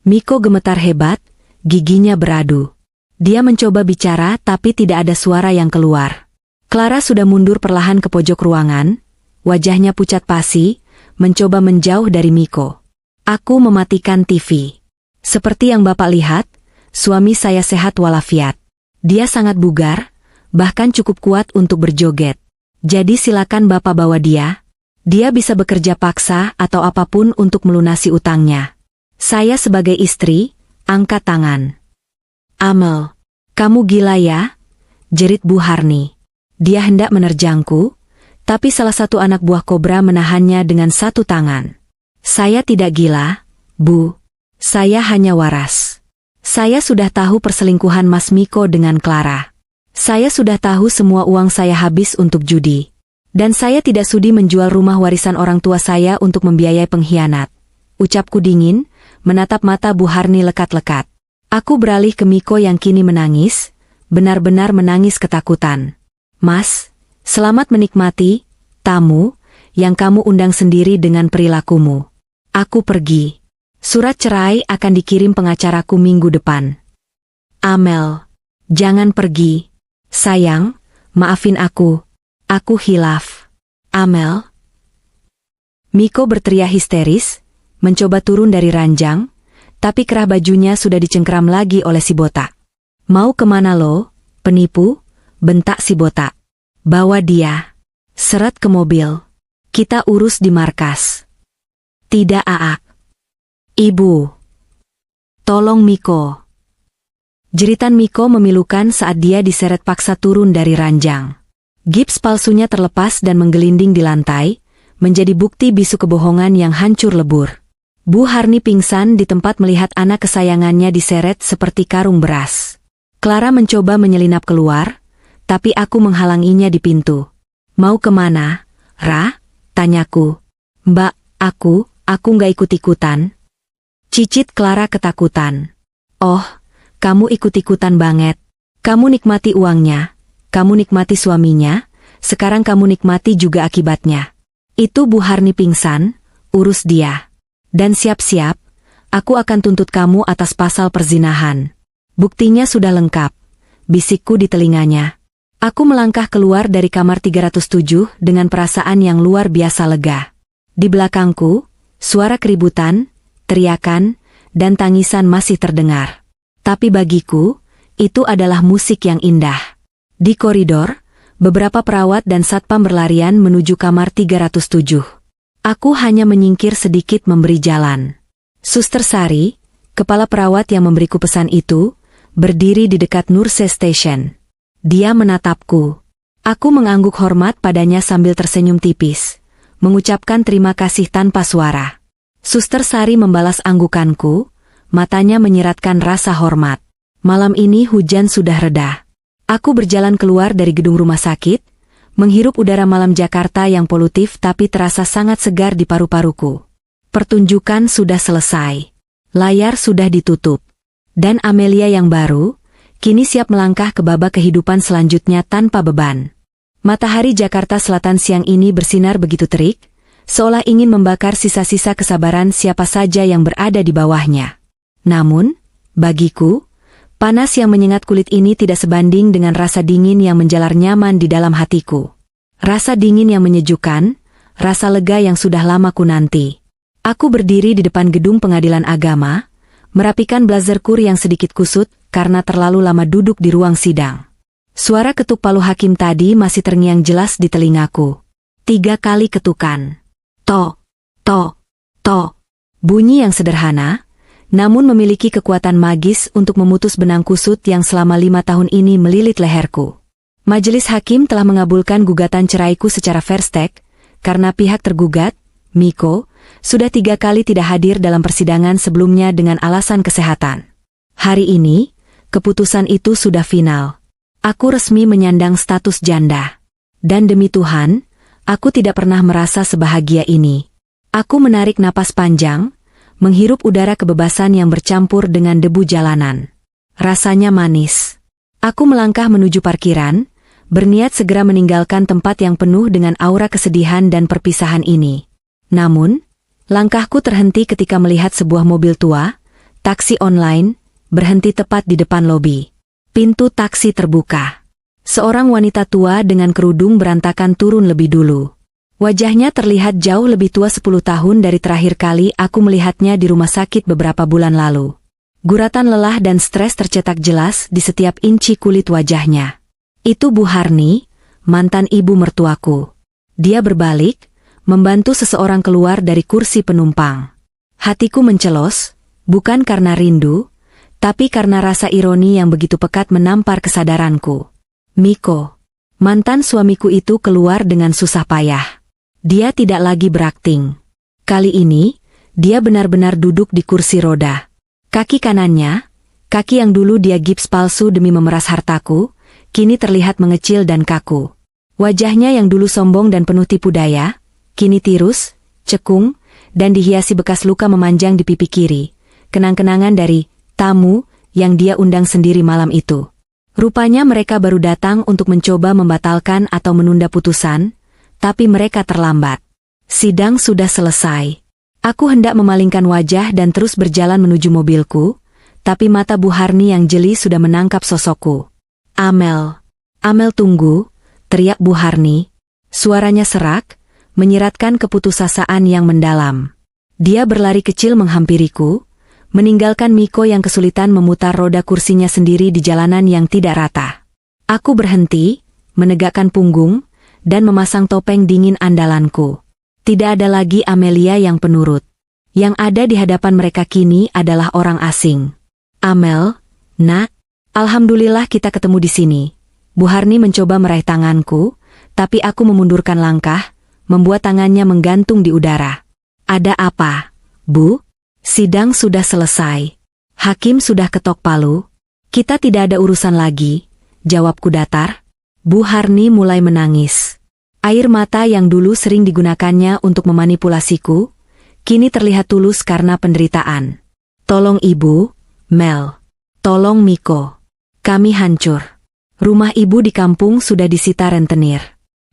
Miko gemetar hebat, giginya beradu. Dia mencoba bicara tapi tidak ada suara yang keluar. Clara sudah mundur perlahan ke pojok ruangan, wajahnya pucat pasi, mencoba menjauh dari Miko. Aku mematikan TV. Seperti yang Bapak lihat, suami saya sehat walafiat. Dia sangat bugar, bahkan cukup kuat untuk berjoget. Jadi silakan Bapak bawa dia. Dia bisa bekerja paksa atau apapun untuk melunasi utangnya. Saya sebagai istri, angkat tangan. Amel, kamu gila ya? Jerit Bu Harni. Dia hendak menerjangku, tapi salah satu anak buah kobra menahannya dengan satu tangan. Saya tidak gila, Bu. Saya hanya waras. Saya sudah tahu perselingkuhan Mas Miko dengan Clara. Saya sudah tahu semua uang saya habis untuk judi. Dan saya tidak sudi menjual rumah warisan orang tua saya untuk membiayai pengkhianat. Ucapku dingin, menatap mata Bu Harni lekat-lekat. Aku beralih ke Miko yang kini menangis, benar-benar menangis ketakutan. Mas, selamat menikmati, tamu, yang kamu undang sendiri dengan perilakumu. Aku pergi. Surat cerai akan dikirim pengacaraku minggu depan. Amel, jangan pergi. Sayang, maafin aku. Aku hilaf. Amel. Miko berteriak histeris, mencoba turun dari ranjang, tapi kerah bajunya sudah dicengkeram lagi oleh si botak. Mau kemana lo, penipu? Bentak si botak. Bawa dia. Seret ke mobil. Kita urus di markas. Tidak Aak. Ibu. Tolong Miko. Jeritan Miko memilukan saat dia diseret paksa turun dari ranjang. Gips palsunya terlepas dan menggelinding di lantai, menjadi bukti bisu kebohongan yang hancur lebur. Bu Harni pingsan di tempat melihat anak kesayangannya diseret seperti karung beras. Clara mencoba menyelinap keluar, tapi aku menghalanginya di pintu. Mau kemana, Ra? Tanyaku. Mbak, aku nggak ikut-ikutan. Cicit Clara ketakutan. Oh, kamu ikut-ikutan banget. Kamu nikmati uangnya, kamu nikmati suaminya, sekarang kamu nikmati juga akibatnya. Itu Bu Harni pingsan, urus dia. Dan siap-siap, aku akan tuntut kamu atas pasal perzinahan. Buktinya sudah lengkap, bisikku di telinganya. Aku melangkah keluar dari kamar 307 dengan perasaan yang luar biasa lega. Di belakangku, suara keributan, teriakan, dan tangisan masih terdengar. Tapi bagiku, itu adalah musik yang indah. Di koridor, beberapa perawat dan satpam berlarian menuju kamar 307. Aku hanya menyingkir sedikit memberi jalan. Suster Sari, kepala perawat yang memberiku pesan itu, berdiri di dekat Nurse Station. Dia menatapku. Aku mengangguk hormat padanya sambil tersenyum tipis, mengucapkan terima kasih tanpa suara. Suster Sari membalas anggukanku, matanya menyiratkan rasa hormat. Malam ini hujan sudah reda. Aku berjalan keluar dari gedung rumah sakit, menghirup udara malam Jakarta yang polutif tapi terasa sangat segar di paru-paruku. Pertunjukan sudah selesai. Layar sudah ditutup. Dan Amelia yang baru, kini siap melangkah ke babak kehidupan selanjutnya tanpa beban. Matahari Jakarta Selatan siang ini bersinar begitu terik, seolah ingin membakar sisa-sisa kesabaran siapa saja yang berada di bawahnya. Namun, bagiku, panas yang menyengat kulit ini tidak sebanding dengan rasa dingin yang menjalar nyaman di dalam hatiku. Rasa dingin yang menyejukkan, rasa lega yang sudah lama ku nanti. Aku berdiri di depan gedung pengadilan agama, merapikan blazerku yang sedikit kusut karena terlalu lama duduk di ruang sidang. Suara ketuk palu hakim tadi masih terngiang jelas di telingaku. 3 kali ketukan. Tok, tok, tok. Bunyi yang sederhana, namun memiliki kekuatan magis untuk memutus benang kusut yang selama 5 tahun ini melilit leherku. Majelis hakim telah mengabulkan gugatan ceraiku secara fair stake, karena pihak tergugat, Miko, sudah 3 kali tidak hadir dalam persidangan sebelumnya dengan alasan kesehatan. Hari ini, keputusan itu sudah final. Aku resmi menyandang status janda. Dan demi Tuhan, aku tidak pernah merasa sebahagia ini. Aku menarik napas panjang, menghirup udara kebebasan yang bercampur dengan debu jalanan. Rasanya manis. Aku melangkah menuju parkiran, berniat segera meninggalkan tempat yang penuh dengan aura kesedihan dan perpisahan ini. Namun, langkahku terhenti ketika melihat sebuah mobil tua, taksi online, berhenti tepat di depan lobi. Pintu taksi terbuka. Seorang wanita tua dengan kerudung berantakan turun lebih dulu. Wajahnya terlihat jauh lebih tua 10 tahun dari terakhir kali aku melihatnya di rumah sakit beberapa bulan lalu. Guratan lelah dan stres tercetak jelas di setiap inci kulit wajahnya. Itu Bu Harni, mantan ibu mertuaku. Dia berbalik, membantu seseorang keluar dari kursi penumpang. Hatiku mencelos, bukan karena rindu, tapi karena rasa ironi yang begitu pekat menampar kesadaranku. Miko, mantan suamiku itu keluar dengan susah payah. Dia tidak lagi berakting. Kali ini, dia benar-benar duduk di kursi roda. Kaki kanannya, kaki yang dulu dia gips palsu demi memeras hartaku, kini terlihat mengecil dan kaku. Wajahnya yang dulu sombong dan penuh tipu daya, kini tirus, cekung, dan dihiasi bekas luka memanjang di pipi kiri. Kenang-kenangan dari tamu yang dia undang sendiri malam itu. Rupanya mereka baru datang untuk mencoba membatalkan atau menunda putusan, tapi mereka terlambat. Sidang sudah selesai. Aku hendak memalingkan wajah dan terus berjalan menuju mobilku, tapi mata Bu Harni yang jeli sudah menangkap sosokku. Amel, Amel tunggu, teriak Bu Harni. Suaranya serak, menyiratkan keputusasaan yang mendalam. Dia berlari kecil menghampiriku, meninggalkan Miko yang kesulitan memutar roda kursinya sendiri di jalanan yang tidak rata. Aku berhenti, menegakkan punggung, dan memasang topeng dingin andalanku. Tidak ada lagi Amelia yang penurut. Yang ada di hadapan mereka kini adalah orang asing. Amel, nak, alhamdulillah kita ketemu di sini. Bu Harni mencoba meraih tanganku, tapi aku memundurkan langkah, membuat tangannya menggantung di udara. Ada apa, Bu? Sidang sudah selesai. Hakim sudah ketok palu. Kita tidak ada urusan lagi, jawabku datar. Bu Harni mulai menangis. Air mata yang dulu sering digunakannya untuk memanipulasiku, kini terlihat tulus karena penderitaan. Tolong Ibu, Mel. Tolong Miko. Kami hancur. Rumah Ibu di kampung sudah disita rentenir.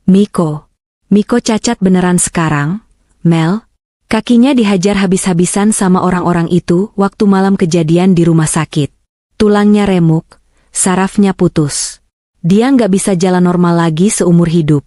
Miko cacat beneran sekarang, Mel. Kakinya dihajar habis-habisan sama orang-orang itu waktu malam kejadian di rumah sakit. Tulangnya remuk, sarafnya putus. Dia nggak bisa jalan normal lagi seumur hidup.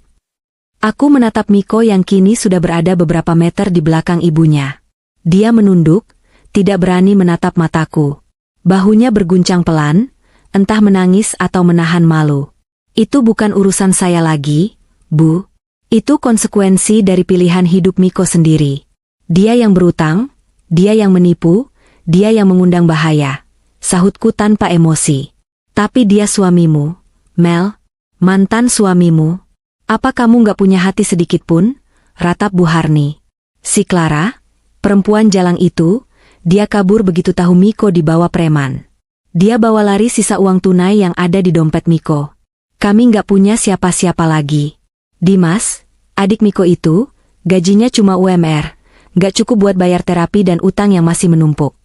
Aku menatap Miko yang kini sudah berada beberapa meter di belakang ibunya. Dia menunduk, tidak berani menatap mataku. Bahunya berguncang pelan, entah menangis atau menahan malu. Itu bukan urusan saya lagi, Bu. Itu konsekuensi dari pilihan hidup Miko sendiri. Dia yang berutang, dia yang menipu, dia yang mengundang bahaya. Sahutku tanpa emosi. Tapi dia suamimu, Mel, mantan suamimu. Apa kamu gak punya hati sedikit pun? Ratap Bu Harni. Si Clara, perempuan jalang itu, dia kabur begitu tahu Miko dibawa preman. Dia bawa lari sisa uang tunai yang ada di dompet Miko. Kami gak punya siapa-siapa lagi. Dimas, adik Miko itu, gajinya cuma UMR, gak cukup buat bayar terapi dan utang yang masih menumpuk.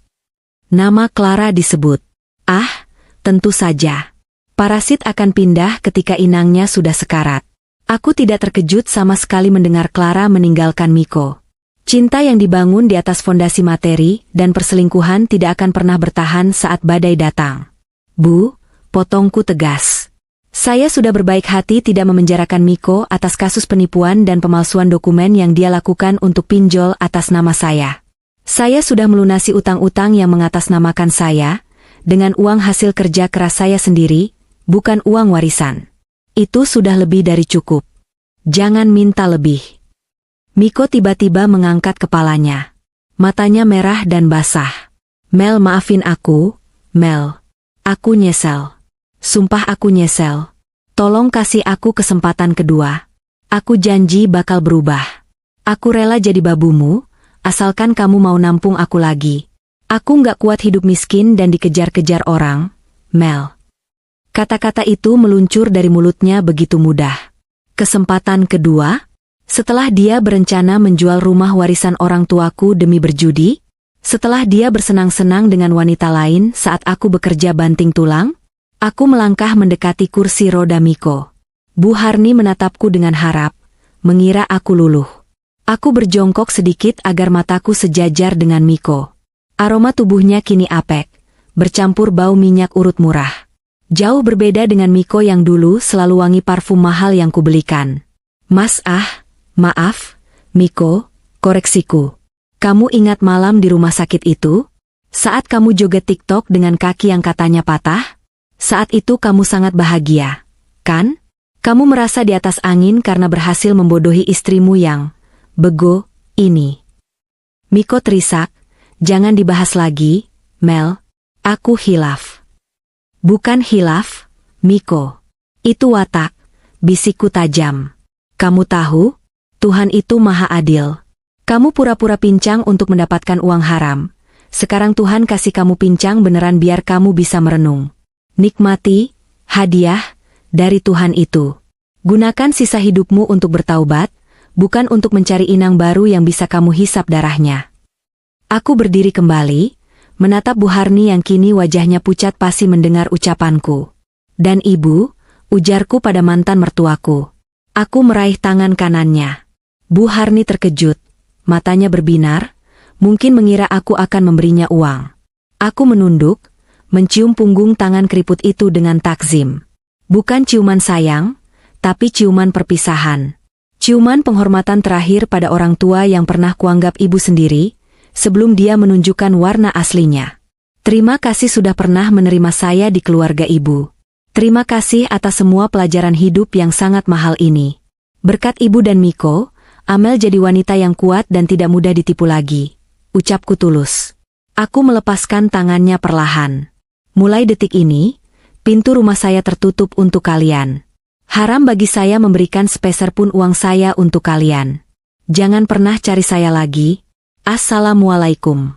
Nama Clara disebut. Ah, tentu saja. Parasit akan pindah ketika inangnya sudah sekarat. Aku tidak terkejut sama sekali mendengar Clara meninggalkan Miko. Cinta yang dibangun di atas fondasi materi dan perselingkuhan tidak akan pernah bertahan saat badai datang. Bu, potongku tegas. Saya sudah berbaik hati tidak memenjarakan Miko atas kasus penipuan dan pemalsuan dokumen yang dia lakukan untuk pinjol atas nama saya. Saya sudah melunasi utang-utang yang mengatasnamakan saya, dengan uang hasil kerja keras saya sendiri, bukan uang warisan. Itu sudah lebih dari cukup. Jangan minta lebih. Miko tiba-tiba mengangkat kepalanya. Matanya merah dan basah. Mel, maafin aku, Mel. Aku nyesel. Sumpah aku nyesel. Tolong kasih aku kesempatan kedua. Aku janji bakal berubah. Aku rela jadi babumu, asalkan kamu mau nampung aku lagi. Aku nggak kuat hidup miskin dan dikejar-kejar orang, Mel. Kata-kata itu meluncur dari mulutnya begitu mudah. Kesempatan kedua? Setelah dia berencana menjual rumah warisan orang tuaku demi berjudi? Setelah dia bersenang-senang dengan wanita lain saat aku bekerja banting tulang? Aku melangkah mendekati kursi roda Miko. Bu Harni menatapku dengan harap, mengira aku luluh. Aku berjongkok sedikit agar mataku sejajar dengan Miko. Aroma tubuhnya kini apek, bercampur bau minyak urut murah. Jauh berbeda dengan Miko yang dulu selalu wangi parfum mahal yang kubelikan. Maaf, Miko, koreksiku. Kamu ingat malam di rumah sakit itu? Saat kamu joget TikTok dengan kaki yang katanya patah? Saat itu kamu sangat bahagia, kan? Kamu merasa di atas angin karena berhasil membodohi istrimu yang bego ini. Miko terisak, jangan dibahas lagi, Mel. Aku hilaf. Bukan hilaf, Miko. Itu watak, bisikku tajam. Kamu tahu, Tuhan itu maha adil. Kamu pura-pura pincang untuk mendapatkan uang haram. Sekarang Tuhan kasih kamu pincang beneran biar kamu bisa merenung. Nikmati, hadiah, dari Tuhan itu. Gunakan sisa hidupmu untuk bertaubat, bukan untuk mencari inang baru yang bisa kamu hisap darahnya. Aku berdiri kembali, menatap Bu Harni yang kini wajahnya pucat pasi mendengar ucapanku. Dan Ibu, ujarku pada mantan mertuaku. Aku meraih tangan kanannya. Bu Harni terkejut, matanya berbinar, mungkin mengira aku akan memberinya uang. Aku menunduk, mencium punggung tangan keriput itu dengan takzim. Bukan ciuman sayang, tapi ciuman perpisahan. Ciuman penghormatan terakhir pada orang tua yang pernah kuanggap ibu sendiri, sebelum dia menunjukkan warna aslinya. Terima kasih sudah pernah menerima saya di keluarga ibu. Terima kasih atas semua pelajaran hidup yang sangat mahal ini. Berkat ibu dan Miko, Amel jadi wanita yang kuat dan tidak mudah ditipu lagi. ucapku tulus. Aku melepaskan tangannya perlahan. Mulai detik ini, pintu rumah saya tertutup untuk kalian. Haram bagi saya memberikan sepeser pun uang saya untuk kalian. Jangan pernah cari saya lagi. Assalamualaikum.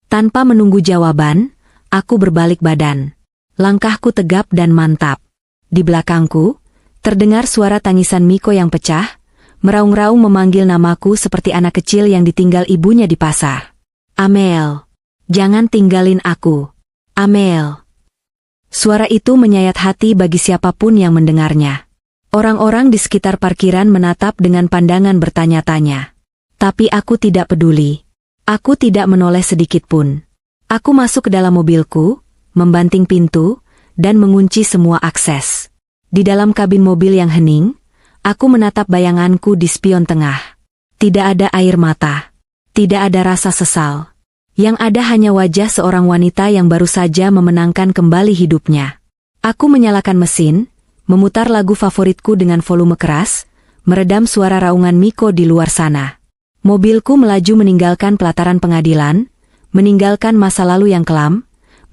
Tanpa menunggu jawaban, aku berbalik badan. Langkahku tegap dan mantap. Di belakangku, terdengar suara tangisan Miko yang pecah, meraung-raung memanggil namaku seperti anak kecil yang ditinggal ibunya di pasar. Amel, jangan tinggalin aku. Amel. Suara itu menyayat hati bagi siapapun yang mendengarnya. Orang-orang di sekitar parkiran menatap dengan pandangan bertanya-tanya. Tapi aku tidak peduli. Aku tidak menoleh sedikit pun. Aku masuk ke dalam mobilku, membanting pintu, dan mengunci semua akses. Di dalam kabin mobil yang hening, aku menatap bayanganku di spion tengah. Tidak ada air mata. Tidak ada rasa sesal. Yang ada hanya wajah seorang wanita yang baru saja memenangkan kembali hidupnya. Aku menyalakan mesin, memutar lagu favoritku dengan volume keras, meredam suara raungan Miko di luar sana. Mobilku melaju meninggalkan pelataran pengadilan, meninggalkan masa lalu yang kelam,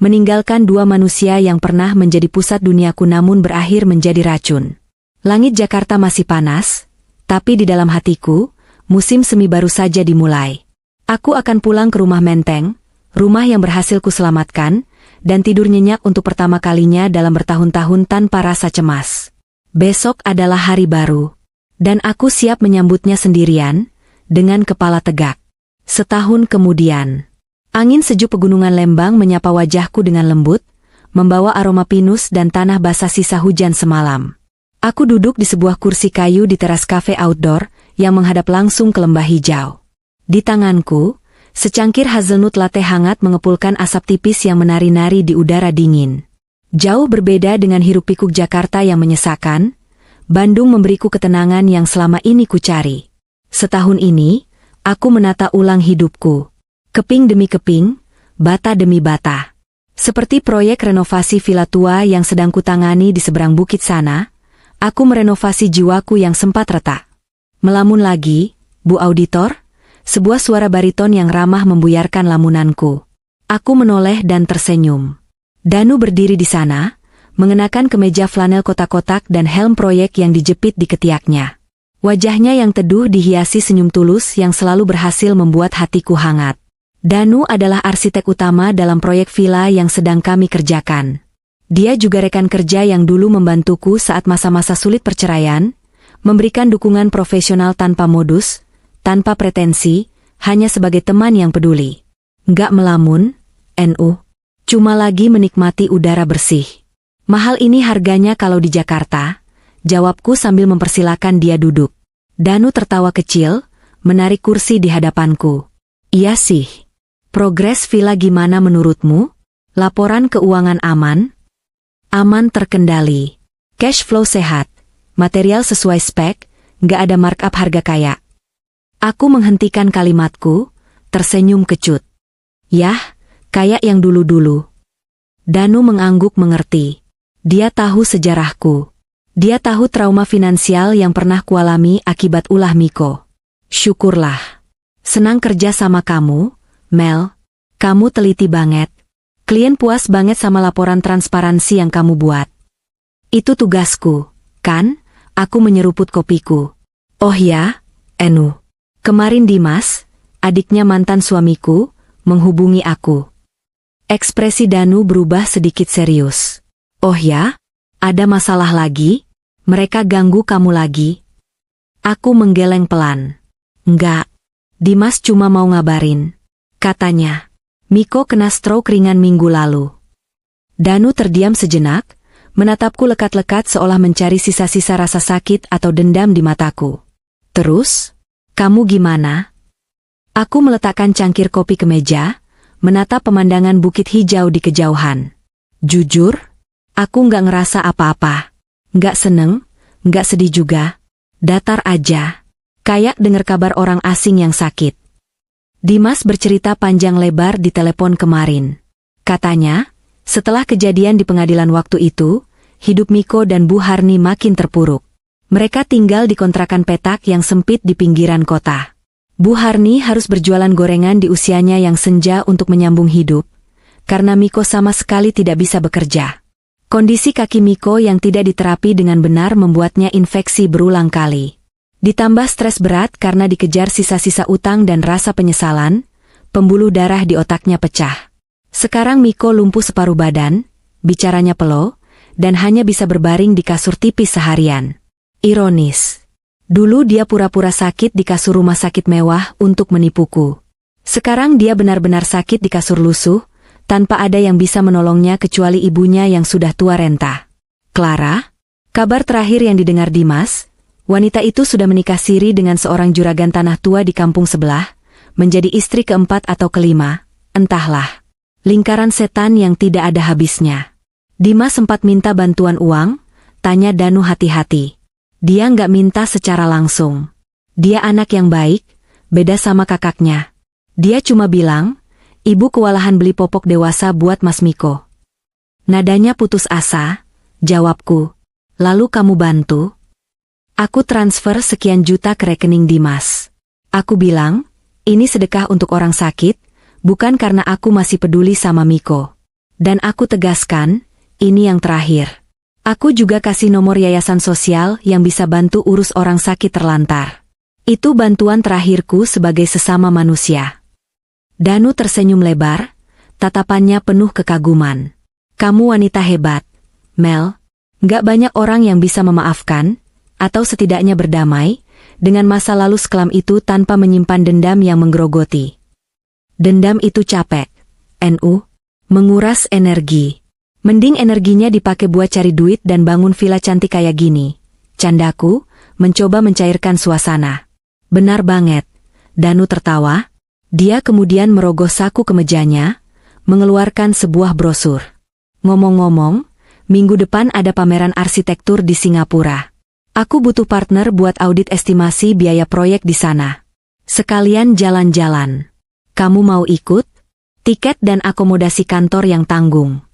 meninggalkan dua manusia yang pernah menjadi pusat duniaku namun berakhir menjadi racun. Langit Jakarta masih panas, tapi di dalam hatiku, musim semi baru saja dimulai. Aku akan pulang ke rumah Menteng, rumah yang berhasil kuselamatkan, dan tidur nyenyak untuk pertama kalinya dalam bertahun-tahun tanpa rasa cemas. Besok adalah hari baru, dan aku siap menyambutnya sendirian, dengan kepala tegak. Setahun kemudian, angin sejuk pegunungan Lembang menyapa wajahku dengan lembut, membawa aroma pinus dan tanah basah sisa hujan semalam. Aku duduk di sebuah kursi kayu di teras kafe outdoor, yang menghadap langsung ke lembah hijau. Di tanganku, secangkir hazelnut latte hangat mengepulkan asap tipis yang menari-nari di udara dingin. Jauh berbeda dengan hiruk-pikuk Jakarta yang menyesakan, Bandung memberiku ketenangan yang selama ini ku cari. Setahun ini, aku menata ulang hidupku. Keping demi keping, bata demi bata. Seperti proyek renovasi villa tua yang sedang kutangani di seberang bukit sana, aku merenovasi jiwaku yang sempat retak. Melamun lagi, Bu Auditor? Sebuah suara bariton yang ramah membuyarkan lamunanku. Aku menoleh dan tersenyum. Danu berdiri di sana, mengenakan kemeja flanel kotak-kotak dan helm proyek yang dijepit di ketiaknya. Wajahnya yang teduh dihiasi senyum tulus yang selalu berhasil membuat hatiku hangat. Danu adalah arsitek utama dalam proyek villa yang sedang kami kerjakan. Dia juga rekan kerja yang dulu membantuku saat masa-masa sulit perceraian, memberikan dukungan profesional tanpa modus, tanpa pretensi, hanya sebagai teman yang peduli. Nggak melamun, NU. Cuma lagi menikmati udara bersih. Mahal ini harganya kalau di Jakarta, jawabku sambil mempersilakan dia duduk. Danu tertawa kecil, menarik kursi di hadapanku. Iya sih. Progres villa gimana menurutmu? Laporan keuangan aman? Aman terkendali. Cash flow sehat. Material sesuai spek, nggak ada markup harga kaya. Aku menghentikan kalimatku, tersenyum kecut. Yah, kayak yang dulu-dulu. Danu mengangguk mengerti. Dia tahu sejarahku. Dia tahu trauma finansial yang pernah kualami akibat ulah Miko. Syukurlah. Senang kerja sama kamu, Mel. Kamu teliti banget. Klien puas banget sama laporan transparansi yang kamu buat. Itu tugasku, kan? Aku menyeruput kopiku. Oh ya, Enu. Kemarin Dimas, adiknya mantan suamiku, menghubungi aku. Ekspresi Danu berubah sedikit serius. Oh ya? Ada masalah lagi? Mereka ganggu kamu lagi? Aku menggeleng pelan. Enggak. Dimas cuma mau ngabarin. Katanya, Miko kena stroke ringan minggu lalu. Danu terdiam sejenak, menatapku lekat-lekat seolah mencari sisa-sisa rasa sakit atau dendam di mataku. Terus? Kamu gimana? Aku meletakkan cangkir kopi ke meja, menatap pemandangan bukit hijau di kejauhan. Jujur, aku nggak ngerasa apa-apa. Nggak seneng, nggak sedih juga. Datar aja. Kayak dengar kabar orang asing yang sakit. Dimas bercerita panjang lebar di telepon kemarin. Katanya, setelah kejadian di pengadilan waktu itu, hidup Miko dan Bu Harni makin terpuruk. Mereka tinggal di kontrakan petak yang sempit di pinggiran kota. Bu Harni harus berjualan gorengan di usianya yang senja untuk menyambung hidup, karena Miko sama sekali tidak bisa bekerja. Kondisi kaki Miko yang tidak diterapi dengan benar membuatnya infeksi berulang kali. Ditambah stres berat karena dikejar sisa-sisa utang dan rasa penyesalan, pembuluh darah di otaknya pecah. Sekarang Miko lumpuh separuh badan, bicaranya pelo, dan hanya bisa berbaring di kasur tipis seharian. Ironis. Dulu dia pura-pura sakit di kasur rumah sakit mewah untuk menipuku. Sekarang dia benar-benar sakit di kasur lusuh, tanpa ada yang bisa menolongnya kecuali ibunya yang sudah tua renta. Clara? Kabar terakhir yang didengar Dimas, wanita itu sudah menikah siri dengan seorang juragan tanah tua di kampung sebelah, menjadi istri keempat atau kelima, entahlah. Lingkaran setan yang tidak ada habisnya. Dimas sempat minta bantuan uang, tanya Danu hati-hati. Dia nggak minta secara langsung. Dia anak yang baik, beda sama kakaknya. Dia cuma bilang, ibu kewalahan beli popok dewasa buat Mas Miko. Nadanya putus asa, jawabku. Lalu kamu bantu? Aku transfer sekian juta ke rekening Dimas. Aku bilang, ini sedekah untuk orang sakit, bukan karena aku masih peduli sama Miko. Dan aku tegaskan, ini yang terakhir. Aku juga kasih nomor yayasan sosial yang bisa bantu urus orang sakit terlantar. Itu bantuan terakhirku sebagai sesama manusia. Danu tersenyum lebar, tatapannya penuh kekaguman. Kamu wanita hebat, Mel. Gak banyak orang yang bisa memaafkan, atau setidaknya berdamai, dengan masa lalu sekelam itu tanpa menyimpan dendam yang menggerogoti. Dendam itu capek, menguras energi. Mending energinya dipakai buat cari duit dan bangun villa cantik kayak gini. Candaku, mencoba mencairkan suasana. Benar banget. Danu tertawa. Dia kemudian merogoh saku kemejanya, mengeluarkan sebuah brosur. Ngomong-ngomong, minggu depan ada pameran arsitektur di Singapura. Aku butuh partner buat audit estimasi biaya proyek di sana. Sekalian jalan-jalan. Kamu mau ikut? Tiket dan akomodasi kantor yang tanggung.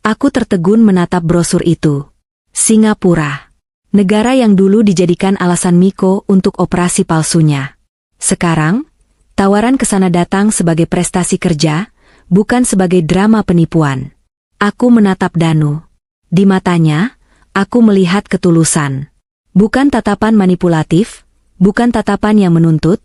Aku tertegun menatap brosur itu. Singapura. Negara yang dulu dijadikan alasan Miko untuk operasi palsunya. Sekarang, tawaran ke sana datang sebagai prestasi kerja, bukan sebagai drama penipuan. Aku menatap Danu. Di matanya, aku melihat ketulusan. Bukan tatapan manipulatif, bukan tatapan yang menuntut,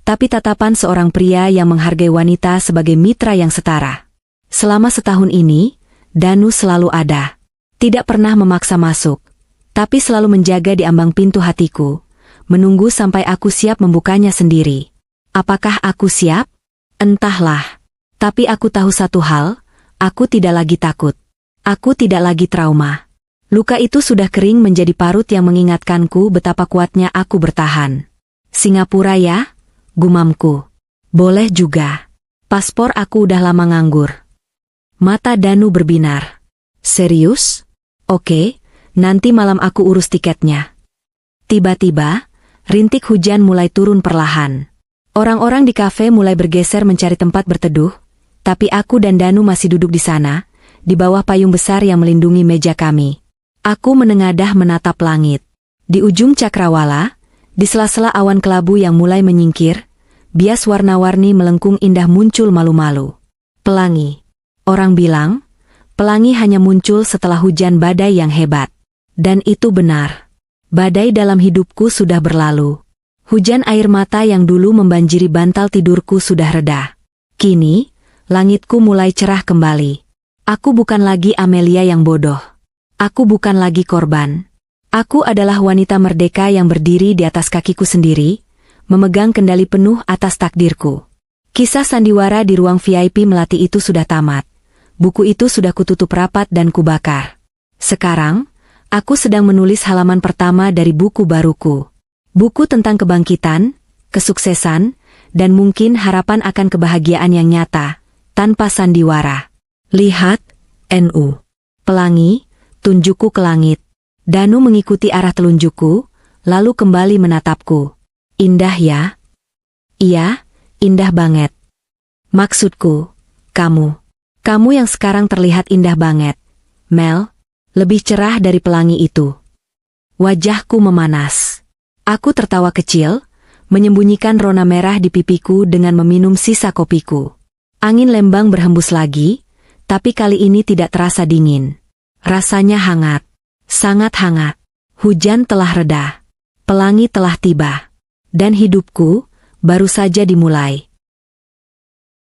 tapi tatapan seorang pria yang menghargai wanita sebagai mitra yang setara. Selama setahun ini, Danu selalu ada. Tidak pernah memaksa masuk, tapi selalu menjaga di ambang pintu hatiku, menunggu sampai aku siap membukanya sendiri. Apakah aku siap? Entahlah. Tapi aku tahu satu hal, aku tidak lagi takut. Aku tidak lagi trauma. Luka itu sudah kering menjadi parut yang mengingatkanku betapa kuatnya aku bertahan. Singapura ya? Gumamku. Boleh juga. Paspor aku udah lama nganggur. Mata Danu berbinar. Serius? Oke, nanti malam aku urus tiketnya. Tiba-tiba, rintik hujan mulai turun perlahan. Orang-orang di kafe mulai bergeser mencari tempat berteduh, tapi aku dan Danu masih duduk di sana, di bawah payung besar yang melindungi meja kami. Aku menengadah menatap langit. Di ujung cakrawala, di sela-sela awan kelabu yang mulai menyingkir, bias warna-warni melengkung indah muncul malu-malu. Pelangi. Orang bilang, pelangi hanya muncul setelah hujan badai yang hebat. Dan itu benar. Badai dalam hidupku sudah berlalu. Hujan air mata yang dulu membanjiri bantal tidurku sudah reda. Kini, langitku mulai cerah kembali. Aku bukan lagi Amelia yang bodoh. Aku bukan lagi korban. Aku adalah wanita merdeka yang berdiri di atas kakiku sendiri, memegang kendali penuh atas takdirku. Kisah sandiwara di ruang VIP Melati itu sudah tamat. Buku itu sudah kututup rapat dan kubakar. Sekarang, aku sedang menulis halaman pertama dari buku baruku. Buku tentang kebangkitan, kesuksesan, dan mungkin harapan akan kebahagiaan yang nyata, tanpa sandiwara. Lihat, NU. Pelangi, tunjukku ke langit. Danu mengikuti arah telunjukku, lalu kembali menatapku. Indah ya? Iya, indah banget. Maksudku, kamu. Kamu yang sekarang terlihat indah banget, Mel, lebih cerah dari pelangi itu. Wajahku memanas. Aku tertawa kecil, menyembunyikan rona merah di pipiku dengan meminum sisa kopiku. Angin Lembang berhembus lagi, tapi kali ini tidak terasa dingin. Rasanya hangat, sangat hangat. Hujan telah reda, pelangi telah tiba, dan hidupku baru saja dimulai.